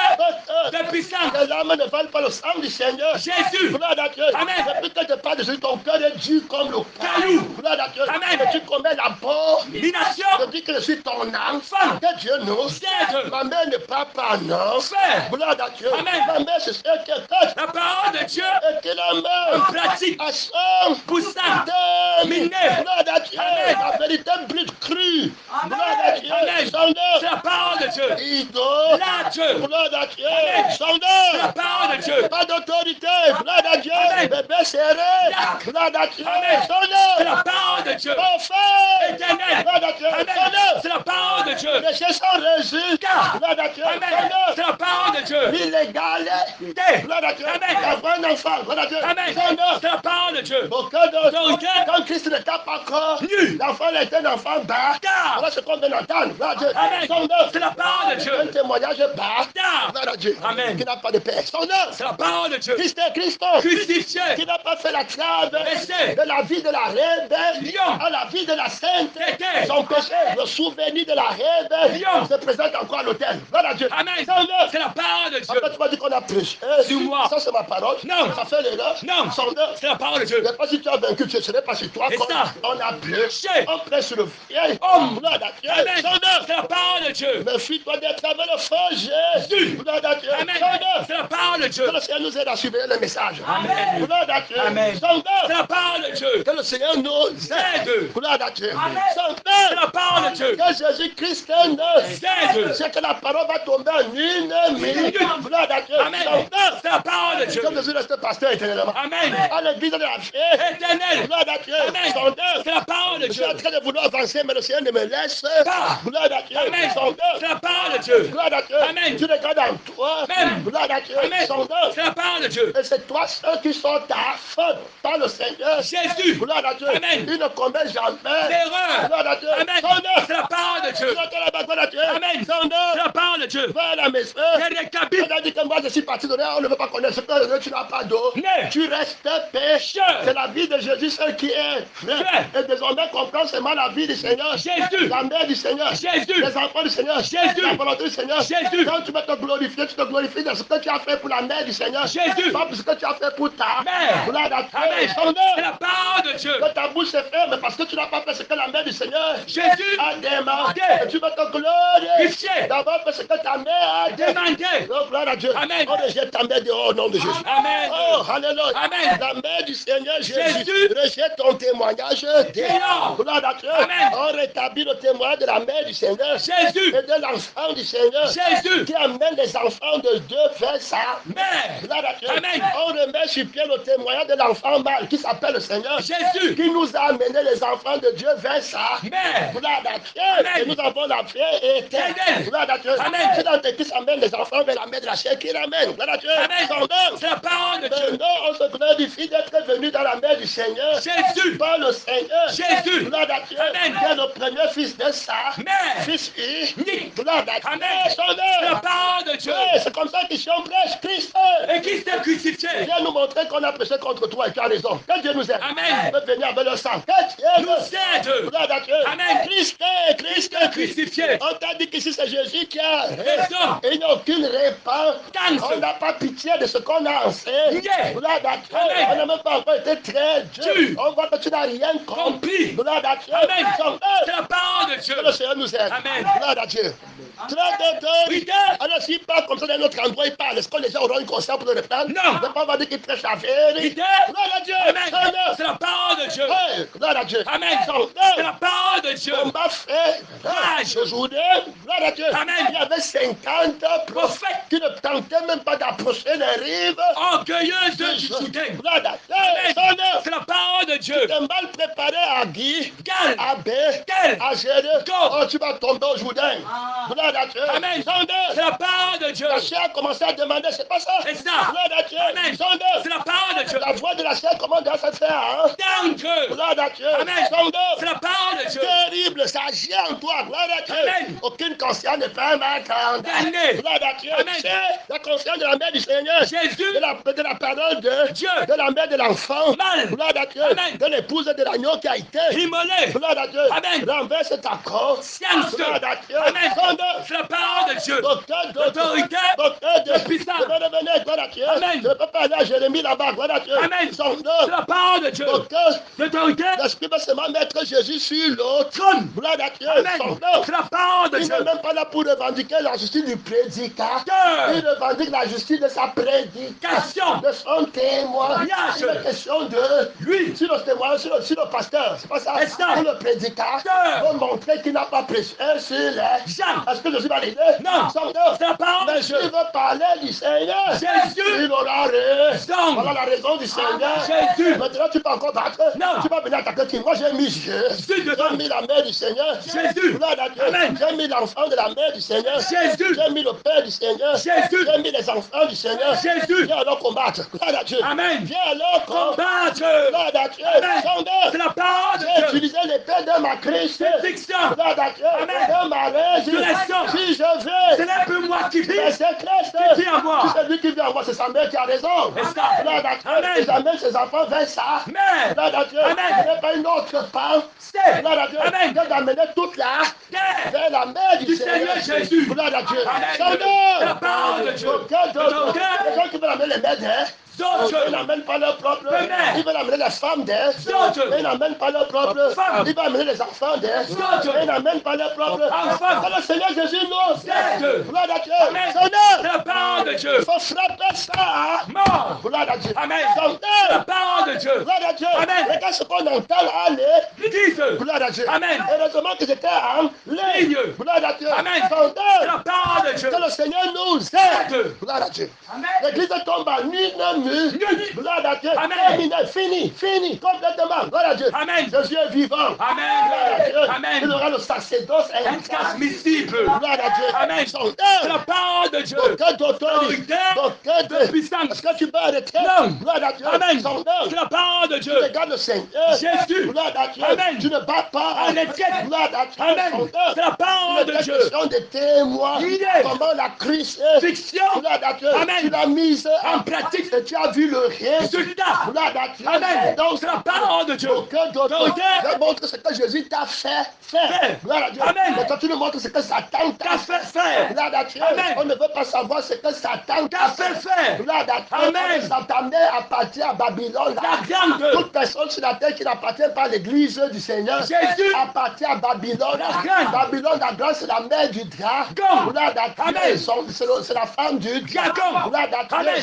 de puissance. Tes larmes ne valent pas le sang du Seigneur. Jésus. Gloire à Dieu. Amen. Depuis que tu parles de Jésus, ton cœur est dur comme le Caillou. Gloire à Dieu. Amen. Et tu commets la porte. Mination. Je dis que je suis ton enfant. Que Dieu nous Cède. Ma mère ne parle pas, non. Fait. Gloire à Dieu. Amen. Ma mère, c'est celle qui est La parole de Dieu. et qui la met en pratique. à son Poussant. Miné. Miné. Gloire à Dieu. Amen. La vérité brute crue. Amen. Gloire à Dieu. Amen. Son C'est nom. la parole de Dieu. Idole. Là, Dieu. Gloire à Dieu. Amen. Son C'est la nom. parole de Dieu. Pas d'autorité. Gloire à Dieu. Amen. Bébé serré. Là. Gloire à Dieu. Amen. Son C'est nom. la parole de Dieu. Parfait. Éternel. Gloire à Dieu. Amen. Son nom. C'est la parole de Dieu. Péché sans résultat. Gloire à Dieu. Amen. Son C'est nom. la parole de Dieu. L'illégal. Gloire à Dieu. Amen. D'avoir un enfant. Gloire à Dieu. Amen. Son nom. C'est la parole de Dieu. Aucun d'autre. Autorité. Quand Christ ne tape pas encore, Nu. l'enfant est un enfant bas. Car. Voilà ce qu'on vient d'entendre. Gloire à Dieu. Amen. Son nom. C'est la parole de Dieu. Un témoignage bas. Car. Gloire à Dieu. Amen. Qui n'a pas de père. Son nom. C'est la parole de Dieu. Christ est Christ. Crucifié. Qui n'a pas fait la trave Laissez. de la vie de la Lion. à la vie de la sainte. Tété. Son péché, le souvenir de la rêve Lion. se présente encore à l'autel. Gloire à Dieu. Amen. Son nom. C'est la parole de Dieu. Après, tu m'as dit qu'on a prêché. Sur moi. Ça, c'est ma parole. Non. Ça fait l'erreur. Non. Son nom. C'est la parole de Je ne Dieu. sais pas si tu as vaincu, ce n'est pas sur toi C'est ça. qu'on a prêché. On prêche sur le vieil Homme. Gloire à Dieu. Amen. Son nom. C'est la parole de Dieu. Méfie-toi d'être avec le faux Jésus. Gloire à Dieu. Amen. Son nom. C'est la parole de Dieu. Que le Seigneur nous aide à surveiller le message. Amen. Gloire à Dieu. Amen. Son nom. C'est la parole de Dieu. Que le Seigneur nous aide. Aide. Gloire à Dieu. Amen. Son C'est nom. la parole de Dieu. Que Jésus-Christ est neuf. Aide. C'est que la parole va tomber en une minute. Gloire à Dieu. Amen. Son nom. C'est la parole de Dieu. Que Jésus reste pasteur éternellement. Amen. À l'église de la paix. Éternel. Gloire à Dieu. Amen. Son nom. C'est la parole de Je suis Dieu. en train de vouloir avancer, mais le Seigneur ne me laisse pas. Gloire à Dieu. Amen. Son nom. C'est la parole de Dieu. Gloire à Dieu. Amen. Tu regardes en toi. Amen. Gloire à Dieu. Amen. Son nom. C'est la parole de Dieu. Et c'est toi ceux qui sont ta faute par le Seigneur. Jésus. Gloire à Dieu. Amen. Il ne commet jamais. L'erreur. Gloire à Dieu. Amen. Son nom. C'est la parole de Dieu. Tu entends là-bas, gloire à Dieu. Amen. Son C'est nom. la parole de Dieu. Va à la maison. Je récapitule. On a dit que moi je suis parti de là, on ne veut pas connaître ce que tu n'as pas d'eau. Né. Tu restes pécheur. C'est la vie de Jésus, celle qui est vraie. Vrai. Et désormais comprends seulement la vie du Seigneur. Jésus. La mère du Seigneur. Jésus. Les enfants du Seigneur. Jésus. La volonté du Seigneur. Jésus. Quand tu vas te glorifier, tu te glorifies dans ce que tu as fait pour la mère du Seigneur. Jésus. Pas pour ce que tu as fait pour ta Mère. Gloire à Dieu. Amen. Son nom. C'est la parole de Dieu. Que ta bouche se ferme parce que tu n'as pas fait ce que la mère du Seigneur Jésus. a demandé. Amen. Et tu vas te glorifier. Glorifier. D'abord parce que ta mère a demandé. Demandez. Oh, gloire à Dieu. Amen. On rejette ta mère dehors au nom de Jésus. Amen. Oh, alléluia. Amen. La mère du Seigneur Jésus. Jésus. Rejette ton témoignage Dehors. Gloire à Dieu. Amen. On rétablit le témoignage de la mère du Seigneur. Jésus. Et de l'enfant du Seigneur. Jésus. Qui amène les enfants de Dieu vers sa Mère. Gloire à Dieu. Amen. On remet sur pied le témoignage de l'enfant mâle qui s'appelle le Seigneur. Jésus. Qui nous a amené les enfants de Dieu vers sa Mère. Gloire à Dieu. Amen. Et nous avons la vie éternelle. Éternelle. Gloire à Dieu. Amen. C'est dans tes qui amène les enfants vers la mère de la chair qui ramène. Gloire à Dieu. Amen. Son nom. C'est la parole de Dieu. Maintenant, on se glorifie d'être venu dans la main du Seigneur. Jésus. Par le Seigneur. Jésus. Gloire à Dieu. Amen. Qui est le premier fils de sa Mère. fils unique. Nique. Gloire à Dieu. Amen. Son C'est la nom. parole de Dieu. Ouais, c'est comme ça qu'ils sont prêches. Christ. Et qui s'est crucifié. Viens nous montrer qu'on a péché contre toi et tu as raison. Que Dieu nous aide. Amen. On peut venir avec le sang. Que Dieu Nous aide. Gloire à Dieu. Amen. Christ. Crucifié. On t'a dit qu'ici c'est Jésus qui a Raison. et il n'y a aucune réponse. Thanks. On n'a pas pitié de ce qu'on a enseigné. Yeah. Gloire à Dieu. Amen. On n'a même pas encore été très dur. Dur. On voit que tu n'as rien compris. Compris. Gloire à Dieu. Amen. Son C'est la parole de Dieu. Que le Seigneur nous aide. Amen. Gloire à Dieu. Gloire d'autorité. Alors s'il parle comme ça d'un autre endroit, il parle. Est-ce que les gens auront une conscience pour le reprendre? Non. Ne pas avoir dit qu'il prêche la vérité. Gloire à Dieu. Amen. C'est la parole de Dieu. Hey, gloire à Dieu. Amen. C'est la parole de Dieu. Combat fait. Aujourd'hui, gloire à Dieu. Amen. Il y avait 50 prophètes qui ne tentaient même pas d'approcher les rives. Orgueilleux de du soudain. Gloire à Dieu. C'est la parole de Dieu. Tu t'es mal préparé à Guy, Gal. à B, Gal. à Gédé. Go. Oh, tu vas tomber au Jourdain. Gloire à Dieu. Amen. C'est la parole de Dieu. La chair a commencé à demander, c'est pas ça? C'est ça. Gloire à Dieu. Amen. C'est la parole de Dieu. La voix de la chair, comment doit se faire? Hein? Dangereux. Gloire à Dieu. Amen. C'est la parole de Dieu. Terrible, ça agit en toi. Gloire à Dieu. Amen. Aucune conscience ne peut m'attendre. Damné. Gloire à Dieu. Amen. C'est la conscience de la mère du Seigneur. Jésus. De la parole de Dieu. De la mère de l'enfant. Mal. Gloire à Dieu. Amen. De l'épouse de l'agneau qui a été. Immolé. Gloire à Dieu. Amen. Renverse ta corps. Science. Gloire à Dieu. Amen. C'est la parole de Dieu. D'autorité. De puissance. Je vais revenir, gloire à Dieu. Amen. Je ne peux pas aller à Jérémie là-bas, gloire à Dieu. Amen. Son C'est la parole de Dieu. D'autorité. l'Esprit va seulement mettre Jésus sur l'autre. Trône. Gloire à Dieu. Amen. Son nom. C'est la parole de Il Dieu. n'est même pas là pour revendiquer la justice du prédicateur. Il revendique la justice de sa prédication, de son témoignage. C'est une question de lui. Sur le témoignage, sur le pasteur. C'est pas ça. Pour le prédicateur, pour montrer qu'il n'a pas prêché sur les gens. Est-ce que je suis validé? Non. Son nom. C'est la parole Mais de Dieu. s'il veut parler du Seigneur, Jésus. il aura raison. Voilà la raison du Seigneur. Jésus. Maintenant, tu peux encore battre. Non. Tu vas venir attaquer qui? Moi, j'ai mis Jésus. J'ai mis la mère du Seigneur. Jésus. Gloire à Dieu. Amen. J'ai mis l'enfant de la mère du Seigneur. Jésus. J'ai mis le père du Seigneur. Jésus. J'ai mis les enfants du Seigneur. Jésus. Viens alors combattre. Gloire à Dieu. Amen. Viens alors combattre. Combattre. Gloire à Dieu. Amen. Sondeur. C'est la parole de J'ai Dieu. utilisé l'épée de ma Christ. Fiction. Gloire à Dieu. Amen. De ma résurrection. Résurrection. Si je veux. Ce n'est plus moi qui vis. Mais c'est Christ. Qui vit en moi. Si c'est lui qui vient en moi, c'est sa mère qui a raison. C'est ça. Gloire à Dieu. Amen. Et j'amène ses enfants vers ça. Mais. Gloire à Dieu. Amen. Ce n'est pas une autre part. C'est. Gloire à Dieu. Amen. Dieu d'amener toute la Terre. vers la mère du Du Seigneur Seigneur Jésus. Gloire à Dieu. Amen. Sondeur. C'est la parole de Dieu. Les gens qui veulent amener les mères d'elle, D'autres. ils n'amènent pas leur propre. Mères. Ils veulent amener les femmes d'elle. D'autres. Ils n'amènent pas leur propre. Femmes. Ils veulent amener les enfants d'elle. D'autres. Ils n'amènent pas leur propre. Enfants. C'est le Seigneur Jésus, non. D'autres. Gloire à Dieu. Amen. C'est Sondeur. la parole de Dieu. Il faut frapper ça. Mort. Gloire à Dieu. Amen. C'est la Sondeur. parole de Dieu. Gloire à Dieu. Amen. Regarde ce qu'on entend aller. Dites. Gloire à Dieu. Amen. Heureusement que j'étais en ligne. Ligne. Gloire à Dieu. Amen. C'est Sondeur. la parole de Dieu. Que le Seigneur nous aide. Gloire à Dieu. Amen. L'église tombe à nu. Gloire à Dieu. Amen. Terminé. Fini. Complètement. Gloire à Dieu. Amen. Jésus est vivant. Amen. Gloire à Dieu. Amen. Il aura le sacerdoce Intransmissible. Gloire à Dieu. Amen. Sondeur. C'est la parole de Dieu. Aucun d'autorité. Autorité. Aucun De puissance. Est-ce que tu peux arrêter? Non. Gloire à Dieu. Amen. Sondeur. C'est la parole de Tu Dieu. regardes le Seigneur. Jésus. Gloire à Dieu. Amen. Tu ne bats pas. En étiquette. Gloire à Dieu. Amen. Sondeur. C'est la parole de Il est Dieu. question de témoins. Idée. Comment la Christ Fiction. Gloire à Dieu. Amen. Tu l'as mise En pratique. et tu as vu le résultat. Résultat. Gloire à Dieu. Amen. Donc, C'est la parole de Dieu. aucun d'autre Autorité. ne montre ce que Jésus t'a fait. Gloire à Dieu. Amen. Mais quand tu nous montres ce que Satan t'a T'a fait faire. Gloire à Dieu. Amen. On ne veut pas savoir ce que Satan T'a fait faire. Gloire à Dieu. Amen. Satan appartient à Babylone. La grande. Toute personne sur la terre qui n'appartient pas à l'église du Seigneur Jésus. appartient à Babylone. La grande. Babylone, la grande, c'est la mère du dragon. Gloire à Dieu. Amen. C'est la femme du Dragon. Gloire à Dieu. Amen.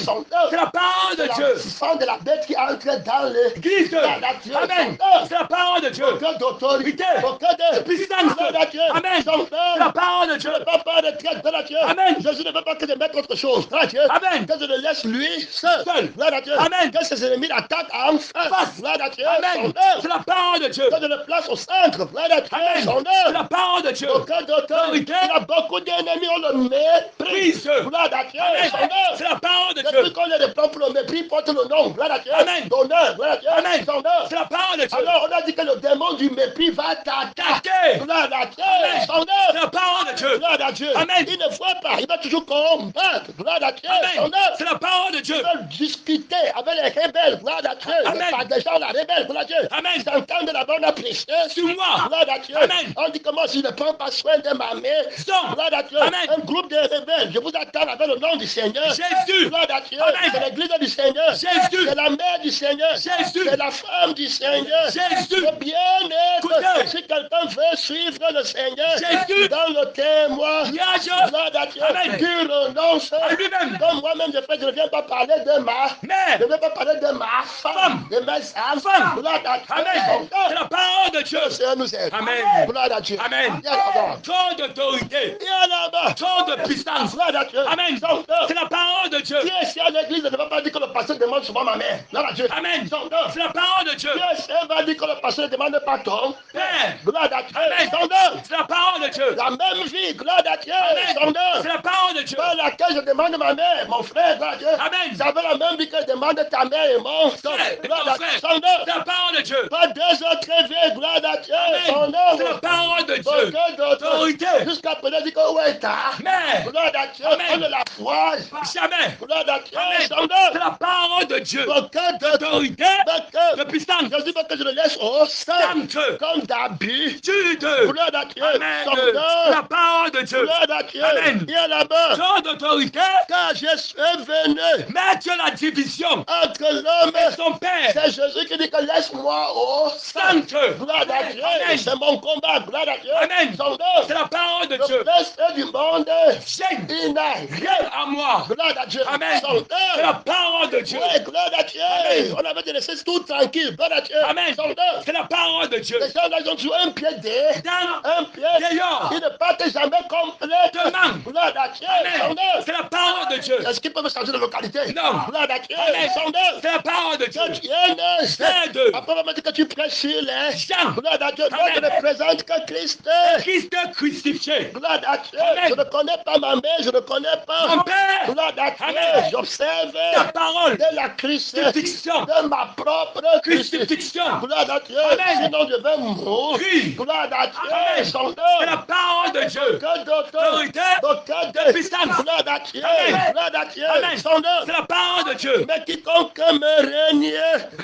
C'est la parole de Dieu. C'est la femme de la bête qui entre dans le Église. Gloire à Dieu. Amen. C'est la parole de Dieu. Aucun d'autorité. Autorité. Aucun de Puissance. Gloire à Dieu. Amen. Son C'est la père. parole de Je Dieu. ne veux pas de traite. Gloire à Dieu. Amen. Jésus ne veut pas que je mette autre chose. Gloire à Dieu. Amen. Que je le laisse lui seul. Gloire à Dieu. Amen. Que ses ennemis l'attaquent en face. Gloire à Dieu. Amen. Son œuvre. C'est la parole de Dieu. Que je le place au centre. Gloire à Dieu. Amen. Son C'est œuvre. la parole de Dieu. Aucun d'autorité. Il y a beaucoup d'ennemis, on le méprise. Prise. Gloire à Dieu. Amen. Son œuvre. C'est la parole de Depuis Dieu. qu'on les reprend pour le mépris, porte le nom. Gloire à Dieu. Amen. Ton œuvre. Gloire à Dieu. Amen. Son œuvre. C'est la parole de Dieu. Alors, on a dit que le démon du mépris va t'attaquer. Attaquer. Gloire à Dieu. Amen. Son C'est œuvre. la parole de Dieu. Gloire à Dieu. Amen. Il ne voit pas. Il va toujours combattre. Gloire à Dieu. Son Amen. œuvre. C'est la parole de Dieu. Ils veulent discuter avec les rebelles. Gloire à Dieu. Amen. Pas des gens, la rebelle. Gloire à Dieu. Amen. Ils s'entendent là-bas. on a prêché. Sur moi. Gloire à Dieu. Amen. On dit que moi, si je ne prends pas soin de ma mère. Sors. Gloire à Dieu. Amen. Un groupe de rebelles. Je vous attends avec le nom du Seigneur. Jésus. Gloire à Dieu. Amen. C'est l'église du Seigneur. Jésus. C'est la mère du Seigneur. Jésus. C'est la femme du Seigneur. Jésus. C'est bien-être. Écoutez. Si quelqu'un veut suivre le Seigneur, Jésus. dans le témoin, Niage. gloire à Dieu, Amen. tu renonces. À lui-même. Comme moi-même, je ne viens pas parler de ma Mère. je ne vais pas parler de ma femme, de mes enfants. Gloire à Dieu. Amen. C'est la parole de Dieu. Le Seigneur nous aide. Amen. Gloire à Dieu. Amen. Viens là-bas. Trop d'autorité. Viens là-bas. Trop de puissance. Gloire à Dieu. Amen. C'est la parole de Dieu. Qui est ici à l'église ne va pas dire que le pasteur demande souvent ma mère. Gloire à Dieu. Amen. C'est la parole de Dieu. Qui est ici va dire que le pasteur ne demande pas ton Père. Gloire à Dieu. Amen. C'est la parole de Dieu. La même vie. Gloire à Dieu. Amen. C'est la parole de Dieu. Par laquelle je demande ma mère, mon frère, gloire à Dieu. Amen. Ça veut la même vie que demande ta mère et mon Frère, gloire à Dieu. c'est la parole de Dieu. Pas deux autres éveils, gloire à Dieu. Amen. C'est la parole de Dieu. Aucun d'autre. Autorité. Jusqu'à présent, dit que où est ta Mère. gloire à Dieu. Amen. On ne la voit. Jamais. Gloire à Dieu. Amen. C'est la parole de Dieu. Aucun d'autre. D'autorité. De puissance. Je dis pas que je le laisse au sein. Sainte. Comme d'habitude. Jude. Gloire à Dieu. Amen. C'est la parole de Dieu. Gloire à Dieu. Amen. Viens là-bas. Trop d'autorité. Car je suis venu Mettre la division entre l'homme et son Père. C'est Jésus qui dit que laisse-moi au sein. Sainte. Gloire à Dieu. Amen. C'est mon combat. Gloire à Dieu. Amen. Son C'est la parole de le Dieu. reste du monde, J'aime il n'a rien rien. à moi. Gloire à Dieu. Amen. Son C'est la parole de Dieu. ouais, gloire à Dieu. Amen. On avait laissé tout tranquille. Gloire à Dieu. Amen. Son C'est la parole de Dieu. les gens là, ils ont toujours un pied dehors, Dans un pied. Dehors. Ils ne partent jamais complètement. Demain. Gloire à Dieu. Amen. C'est la parole de Dieu. Est-ce qu'ils peuvent changer de localité? Non. Gloire à Dieu. Amen. Son C'est la parole de Dieu. que tu es né. C'est de Après, on va me dire que tu prêches sur les Jean. gloire à Dieu. Moi, je Amen. ne présente que Christ. Christ crucifié. Gloire à Dieu. Amen. Je ne connais pas ma mère, je ne connais pas. Mon Père. Gloire à Dieu. Amen. J'observe Ta parole. de la Crucifixion. de ma propre Crucifixion. Gloire à Dieu. Amen. Sinon, je vais mourir. Oui. Gloire à Dieu. Amen. Son C'est la nom. parole de Dieu. Que d'autres. Autorité. D'autres. Puissance. Gloire à Dieu. Amen. Gloire à Dieu. Amen. Son nom. C'est la parole de Dieu. Mais quiconque me règne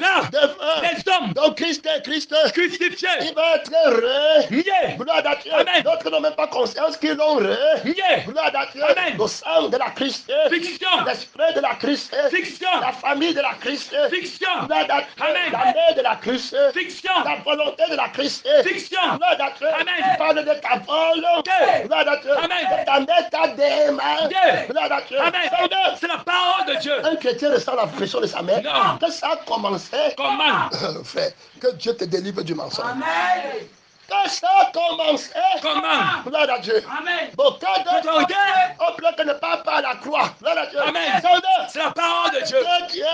Là, devant. les hommes Donc Christ, il crucifiés. va être heureux. Niais. Gloire à Dieu. Amen. D'autres n'ont même pas conscience qu'ils l'ont heureux. Niais. Gloire à Dieu. Amen. Le sang de la Christ. Fiction. L'esprit de la Christ. Fiction. La famille de la Christ. Fiction. Gloire à Dieu. Amen. La mère de la Christ. Fiction. La volonté de la Christ. Fiction. Gloire à Dieu. Amen. Tu parles de ta volonté. Gloire à Dieu. Amen. De ta mère, ta démarche. Dieu. Gloire à Dieu. Amen. Son- C'est la parole de Dieu. Un chrétien ressent la pression de sa mère. Non. Que ça a commencé. Comment? Frère, que Dieu te délivre du mensonge. Amen. Que ça a commencé. Comment? Gloire à Dieu. Amen. Beaucoup d'autres Autorité. ont pris que ne part pas à la croix. Gloire à Dieu. Amen. Son- C'est la parole de Dieu. Que Dieu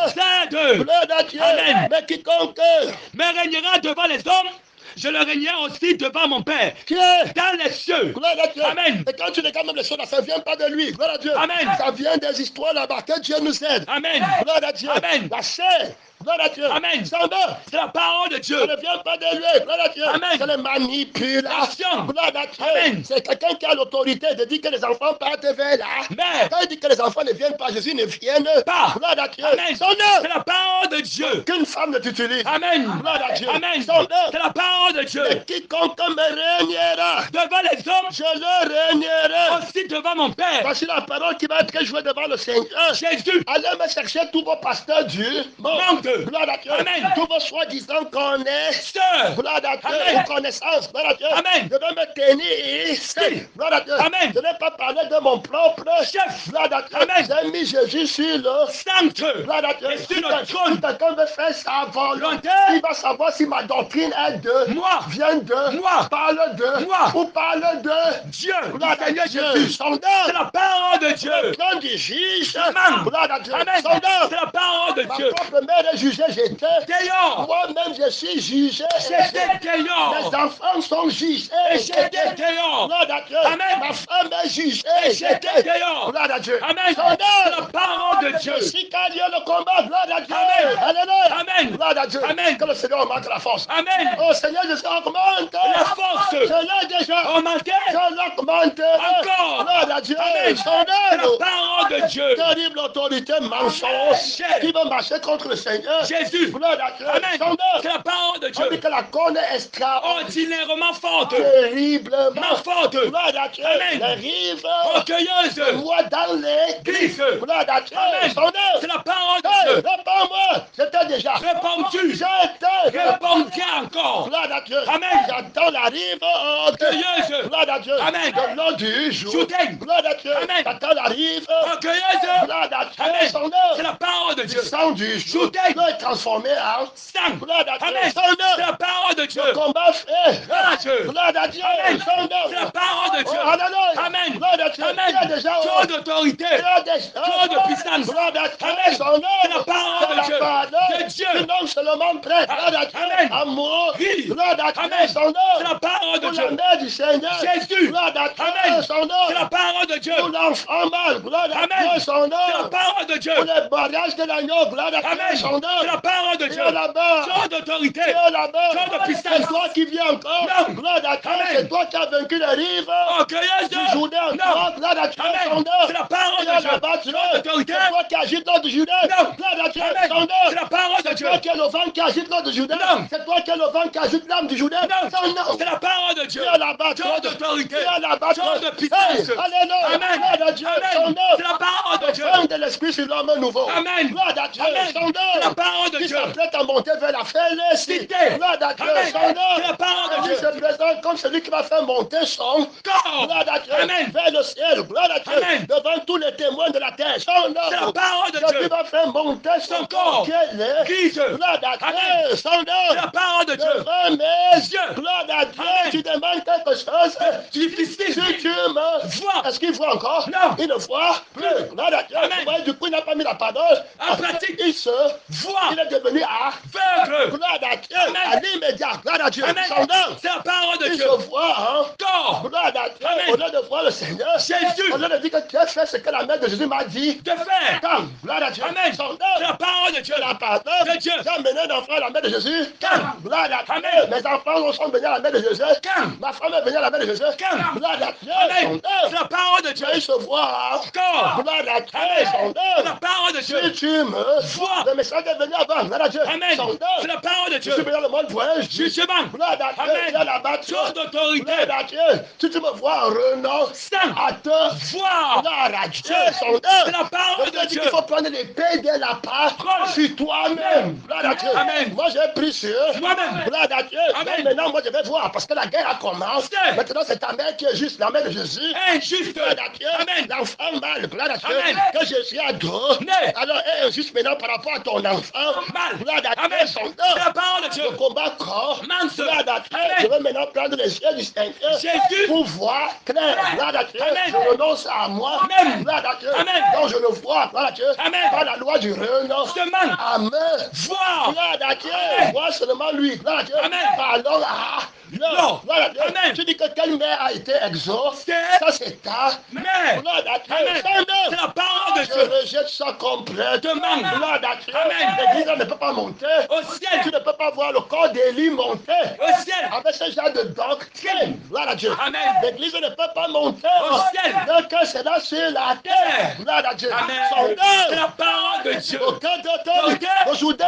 C'est de gloire à Dieu. Amen. Mais quiconque mais régnera devant les hommes, je le régnerai aussi devant mon Père, qui est dans les cieux. gloire à Dieu. Amen. Et quand tu regardes même les choses, ça ne vient pas de lui. Gloire à Dieu. Amen. Ça vient des histoires là-bas. Que Dieu nous aide. Amen. Gloire à Dieu. Amen. La chair. Gloire à Dieu. Amen. Son nom. C'est la parole de Dieu. Ça ne vient pas de lui. Gloire à Dieu. Amen. C'est la manipulation. Gloire à Dieu. Amen. C'est quelqu'un qui a l'autorité de dire que les enfants partent vers là. Mais Quand il dit que les enfants ne viennent pas, Jésus ne vienne Pas. Gloire à Dieu. Amen. Son nom. C'est la parole de Dieu. Qu'une femme ne t'utilise. Amen. Gloire à Dieu. Amen. Son nom. C'est la parole de Dieu. Et quiconque me régnera, Devant les hommes, je le régnerai. aussi devant mon Père. Voici la parole qui va être jouée devant le Seigneur. Jésus. Allez me chercher tous vos pasteurs du Monde. Gloire à Dieu. Amen. Tous vos soi-disant connaisseurs. Sœur. Gloire à Dieu. Amen. Ou connaissance. Gloire à Dieu. Amen. Je vais me tenir ici. Gloire à Dieu. Amen. Je ne vais pas parler de mon propre Chef. Gloire à Dieu. Amen. J'ai mis Jésus sur le Sainte. Gloire à Dieu. Et sur Si le quelqu'un veut faire sa volonté, Volonté. il va savoir si ma doctrine est de Moi. vient de Moi. parle de Moi. ou parle de Dieu. Gloire à Seigneur Dieu. Jésus. Son nom. C'est la parole de Dieu. Le plan du juge. Amen. Gloire à Dieu. Amen. Son nom. C'est la parole de Ma Dieu. propre mère est jugée, j'étais. D'ailleurs, Moi-même, je suis jugé. j'étais Mes d'ailleurs. enfants sont jugés. Et j'étais d'ailleurs. Gloire à Dieu. Amen. Ma femme est jugée. Et j'étais d'ailleurs. Gloire à Dieu. Amen. Son C'est nom. la parole de Dieu. Je suis qu'à Dieu le combat. Gloire à Dieu. Amen. Alléluia. Amen. Amen. Gloire à Dieu. Amen. Que le Seigneur augmente la force. Amen. Oh Seigneur, je augmente La force. Je l'ai déjà. Augmentez. Je l'augmenterai. Encore. Gloire à Dieu. Amen. Son C'est la œuvre. parole de Dieu. Terrible autorité mensonge qui veut marcher contre le Seigneur. Jésus. Gloire à Dieu. Amen. Son C'est œuvre. la parole de On dit Dieu. que la corne est extraordinaire. Ordinairement forte. Terriblement Forte. Gloire à Dieu. Amen. Les rives. Orgueilleuse. Moi dans les Glisse. Gloire à Dieu. Amen. Son œuvre. C'est la parole de Hey, Dieu. réponds-moi. J'étais déjà. Réponds-tu. J'étais. Réponds-tu encore. Gloire à Dieu. Amen. J'attends la rive Orgueilleuse. Gloire à Dieu. Amen. Le long du jour. Soudaine. Gloire à Dieu. Amen. J'attends la rive. Orgueilleuse. Gloire à Dieu. Amen. Son C'est œuvre. la parole de Du Dieu. sang du jour. Soudaine. Doit être transformé en Sang. gloire à Dieu. Amen. Son C'est œuvre. la parole de Dieu. Le combat fait. Gloire à Dieu. Gloire à Dieu. Amen. Son C'est la œuvre. parole de Oh, Dieu. alléluia. Amen. Gloire à Dieu. Amen. Il y a déjà. Tu as d'autorité. Il y a déjà. Tu as de puissance. Gloire à Dieu. Amen. Son œuvre. C'est la parole de Dieu. parole De Dieu. qui non seulement prête. Gloire à Dieu. Amen. Amour. Oui. Gloire à Dieu. Amen. Son C'est la œuvre. parole de Pour Dieu. la mère du Seigneur. Jésus. Gloire à Dieu. Amen. Son C'est la œuvre. parole de Dieu. Pour l'enfant mâle. Gloire à Amen. Dieu. Son C'est la œuvre. parole de Dieu. Pour le mariage de l'agneau. Gloire à Dieu. Amen. Son C'est la œuvre. parole de Il y Dieu. a là-bas. Tu as d'autorité. Il y a là-bas. Tu as de puissance. C'est toi qui viens encore. Non. Gloire à Dieu. Amen. C'est toi qui as vaincu les rives. Orgueilleuse. Du Jourdain. Non. Gloire à Dieu. Son Amen. C'est œuvre. la parole Il y a de Dieu. là-bas. Tu as d'autorité. C'est toi qui agite l'ordre du Jourdain. Non. Gloire à Dieu. Amen. Son C'est œuvre. la parole de C'est Dieu. toi qui es le vent qui agite l'ordre du Jourdain. Non. C'est toi qui es le vent qui agite l'âme du Jourdain. Non. Son œuvre. C'est la parole de Dieu. Il y a là-bas. Tu as d'autorité. Il y a là-bas. Tu as de Hey, puissance. alléluia. Amen. Gloire à Dieu. Son Amen. C'est œuvre. la parole de Dieu. Femme de l'esprit sur l'homme nouveau. Amen. Gloire à Dieu. Amen. Son C'est la œuvre. parole de Qui Dieu. s'apprête à monter vers la félicité. Cité. Gloire à Dieu. Amen. Son C'est la œuvre. parole de Et Dieu. lui se présente comme celui qui va faire monter son Corps. gloire à Dieu. Amen. Vers le ciel. Gloire à Dieu. Amen. Devant tous les témoins de la terre. Son C'est la œuvre. parole de Celui Dieu. va faire monter son Son corps. corps. Quel est? Christ. Gloire à Dieu. Amen. Son C'est la œuvre. parole de Dieu. Devant mes Dieu. gloire à Dieu. Amen. Tu demandes quelque chose. Difficile. Si tu me Vois. est-ce qu'il voit encore? Non. Il ne voit plus. Gloire à Dieu. Amen. Ouais, du coup, il n'a pas mis la parole. En pratique. Il se. Vois. Il est devenu Aveugle. gloire à Dieu. Amen. À l'immédiat. Gloire à Dieu. Amen. Son œuvre. C'est la parole de Il Dieu. se voit, hein. Corps. Gloire à Dieu. Amen. Au lieu de voir le Seigneur. Jésus. Au lieu de dire que tu as fait ce que la mère de Jésus m'a dit. De faire. Comme. Gloire à Dieu. Amen. Son C'est la œuvre. parole de Dieu. La parole De Dieu. j'ai amené un enfant à la mère de Jésus. Quand? Gloire à Dieu. Amen. Mes enfants sont venus à la mère de Jésus. Quand? Ma femme est venue à la mère de Jésus. Quand? Gloire à Dieu. Amen. Son C'est œuvre. la parole de Dieu. Il se voit. Corps. Gloire à Dieu. Amen. Son C'est la œuvre. parole de Dieu. Si tu me Vois. le message est venu avant. Gloire à Dieu. Amen. Son C'est œuvre. la parole de Je Dieu. suis venu dans le monde pour un juge. Jugement. Gloire à Dieu. Amen. Il y a là-bas. Tu as d'autorité. Gloire à Dieu. Si tu me vois renoncer Sang. à te Voir. gloire à Dieu. Son C'est œuvre. la parole Je de te dis Dieu. qu'il faut prendre l'épée de la part Prends. sur toi-même. Gloire à Dieu. Amen. Moi, j'ai pris sur Moi-même. gloire à Dieu. Amen. Mais maintenant, moi, je vais voir parce que la guerre a commencé. C'est. Maintenant, c'est ta mère qui est juste, la mère de Jésus. Injuste. Gloire à Dieu. Amen. L'enfant mal, gloire à Dieu. Amen. Que je suis ado. Né. Alors, est injuste maintenant par rapport à ton enfant. Mal. Gloire à Dieu. Amen. Son C'est la œuvre. parole de Dieu. Le combat corps. Manse. Gloire à Dieu. Amen. Je vais maintenant prendre les yeux du Seigneur. Jésus. Pour voir clair. Gloire à Dieu. Amen. Je renonce à moi. Amen. Gloire à Dieu. Amen. Donc je le vois. Gloire à Dieu. Amen. Par la loi du renonce. Demande. Amen. Voir. Gloire à Dieu. Amen. Vois seulement lui. Gloire à Dieu. Amen. Pardon. Ah. Non. Gloire à Dieu. Amen. Tu dis que quelle mère a été exaucée. C'est. Ça c'est ta. Mais. Gloire à Dieu. Amen. Son C'est œuvre. la parole de Je Dieu. rejette ça complètement. Demande. Gloire à Dieu. Amen. L'église ne peut pas monter. Au Tu ciel. ne peux pas voir le corps d'Élie monter. Au ciel. Avec ce genre de doctrine. Gloire à Dieu. Amen. L'église ne peut pas monter. Au ciel. Le cœur sera sur la terre. Gloire à Dieu. Amen. Son C'est œuvre. la parole de Dieu. Aucun d'autorité. Aujourd'hui,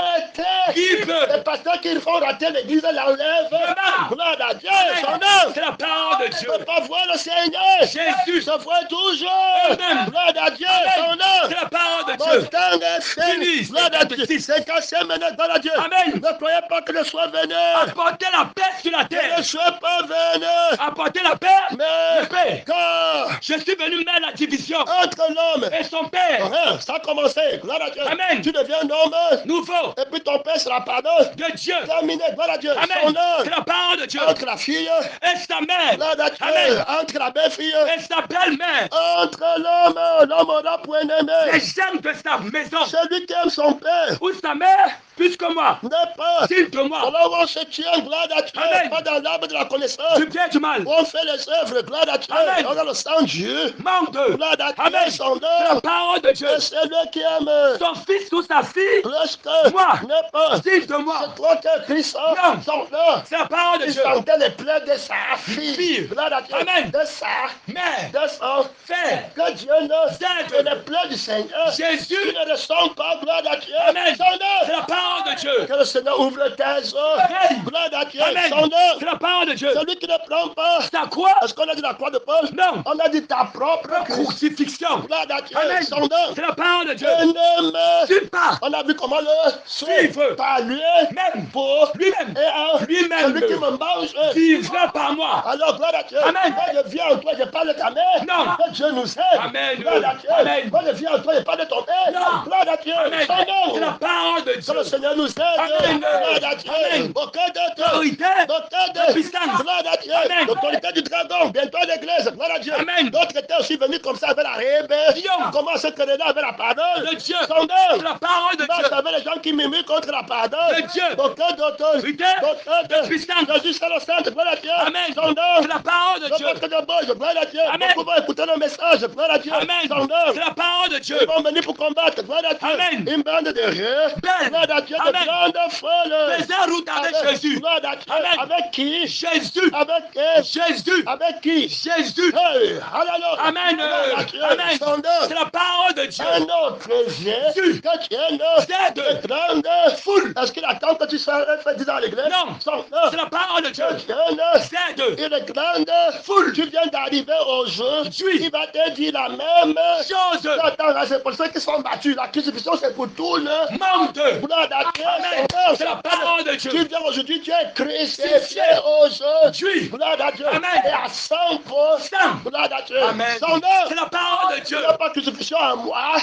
Libre. les pasteurs qui font rater l'église l'enlèvent. Amen. Gloire à Dieu. Amen. Son œuvre. C'est la parole de Tu Dieu. ne peux pas voir le Seigneur. Jésus. Se voit toujours. Amen. Gloire à Dieu. Son Amen. œuvre. C'est la parole de Mon Dieu. temps est Fini. fini. Gloire à Dieu. C'est cassé maintenant. Gloire à Dieu. Amen. Ne croyez pas que je sois venu. Apportez la paix sur la Je terre. ne suis pas venu. Apportez la paix. Mais La paix. quand Je suis venu mettre la division. entre l'homme Et son père. ça a commencé. Gloire à Dieu. Amen. Tu deviens un homme. Nouveau. Et puis ton père sera pardon. De Dieu. Terminé. Gloire à Dieu. Son Amen. C'est œuvre. la parole de Dieu. Entre la fille. Et sa mère. Gloire à Dieu. Amen. Entre la belle-fille. Et sa belle-mère. Entre l'homme. L'homme aura point Les aimé. gens de sa maison. Celui qui aime son père. Ou sa mère. plus que moi. N'est pas. Dites-moi. Alors on se tient, gloire à Dieu, Amen. pas dans l'arbre de la connaissance. Du bien et du mal. On fait les œuvres, gloire à Dieu. Amen. On a le sang de Dieu. Manque de. Gloire à Dieu, Amen. son C'est la œuvre. parole de Dieu. Et c'est lui qui aime. Son fils ou sa fille. Plus que Moi. n'est pas. Dites-moi. C'est toi qui as Christ, Non. son œuvre. C'est la parole de Il Dieu. sentait les plaies de sa fille. Fille. Gloire à Dieu. Amen. De sa, Mais. de son Fait. que Dieu ne Zède. et les plaies du Seigneur. Jésus. Qui ne ressemble pas, gloire à Dieu. Amen. Son C'est œuvre. la parole de Dieu. Que le Seigneur ouvre tes yeux. Hey. Gloire à Dieu. Amen. Son œuvre. C'est la parole de Dieu. Celui qui ne prend pas. Ta croix. Est-ce qu'on a dit la croix de Paul? Non. On a dit ta propre Crucifixion. gloire à Dieu. Amen. Son œuvre. C'est la parole de Dieu. Je n'aime. Suis pas. On a vu comment le Suivre. par lui. Même. Pour Lui-même. et en Lui-même. celui qui me mange. Vivra par moi. Alors, gloire à Dieu. Amen. Moi, je viens en toi, je parle de ta mère. Non. Que Dieu nous aide. Amen. Gloire à Dieu. Amen. Moi, je viens en toi, je parle de ton père. Non. Gloire à Dieu. Amen. Son nom. C'est la parole de Que Dieu. le Seigneur nous aide. Amen. Gloire à Dieu. Amen. Aucun d'autre. Autorité. D'autres. De puissance. Gloire à Dieu. Amen. L'autorité du dragon. Bientôt l'église. Gloire à Dieu. Amen. D'autres étaient aussi venus comme ça avec la rébellion. Dieu. Comment se quereller avec la parole De Dieu. Son C'est nom. la parole de Moi, Dieu. j'avais les gens qui m'immuent contre la parole. De Dieu. Aucun d'autorité. Autorité. De puissance. Jésus, c'est le Saint. Gloire à Dieu. Amen. Son nom. C'est la parole de Je Dieu. pense que de bon, gloire à Dieu. Amen. Beaucoup vont écouter le message, gloire à Dieu. Amen. Son nom. C'est la parole de Dieu. Ils vont venir pour combattre, gloire à Dieu. Amen. Une bande de rêves, Belle. gloire à Dieu, de Amen. grandes folles. Faisait route avec Jésus. Gloire à Dieu. Amen. Avec qui? Jésus. Avec qui? Jésus. Avec qui? Jésus. Hey, alléluia. Amen. Gloire à Dieu. Amen. Son nom. C'est la parole de Dieu. Un autre Jésus, que tu es Zède. de grande foule. Est-ce qu'il attend que tu sois fait dans l'église? Non. Son nom. C'est la parole de Dieu. Que tu es Zède. une grande foule. Tu viens d'arriver au jour. Il va te dire la même Chose. Attends, c'est pour ceux qui sont battus. La crucifixion, c'est pour tout le Manque de. gloire à Dieu. Amen. Seigneur. C'est la parole de Dieu. Tu viens aujourd'hui, tu es crucifié aujourd'hui. Gloire à Dieu. Amen. Et à 100%. Gloire à Dieu. Amen. Son nom. C'est la parole de Dieu. Il n'y a pas de crucifixion à moi.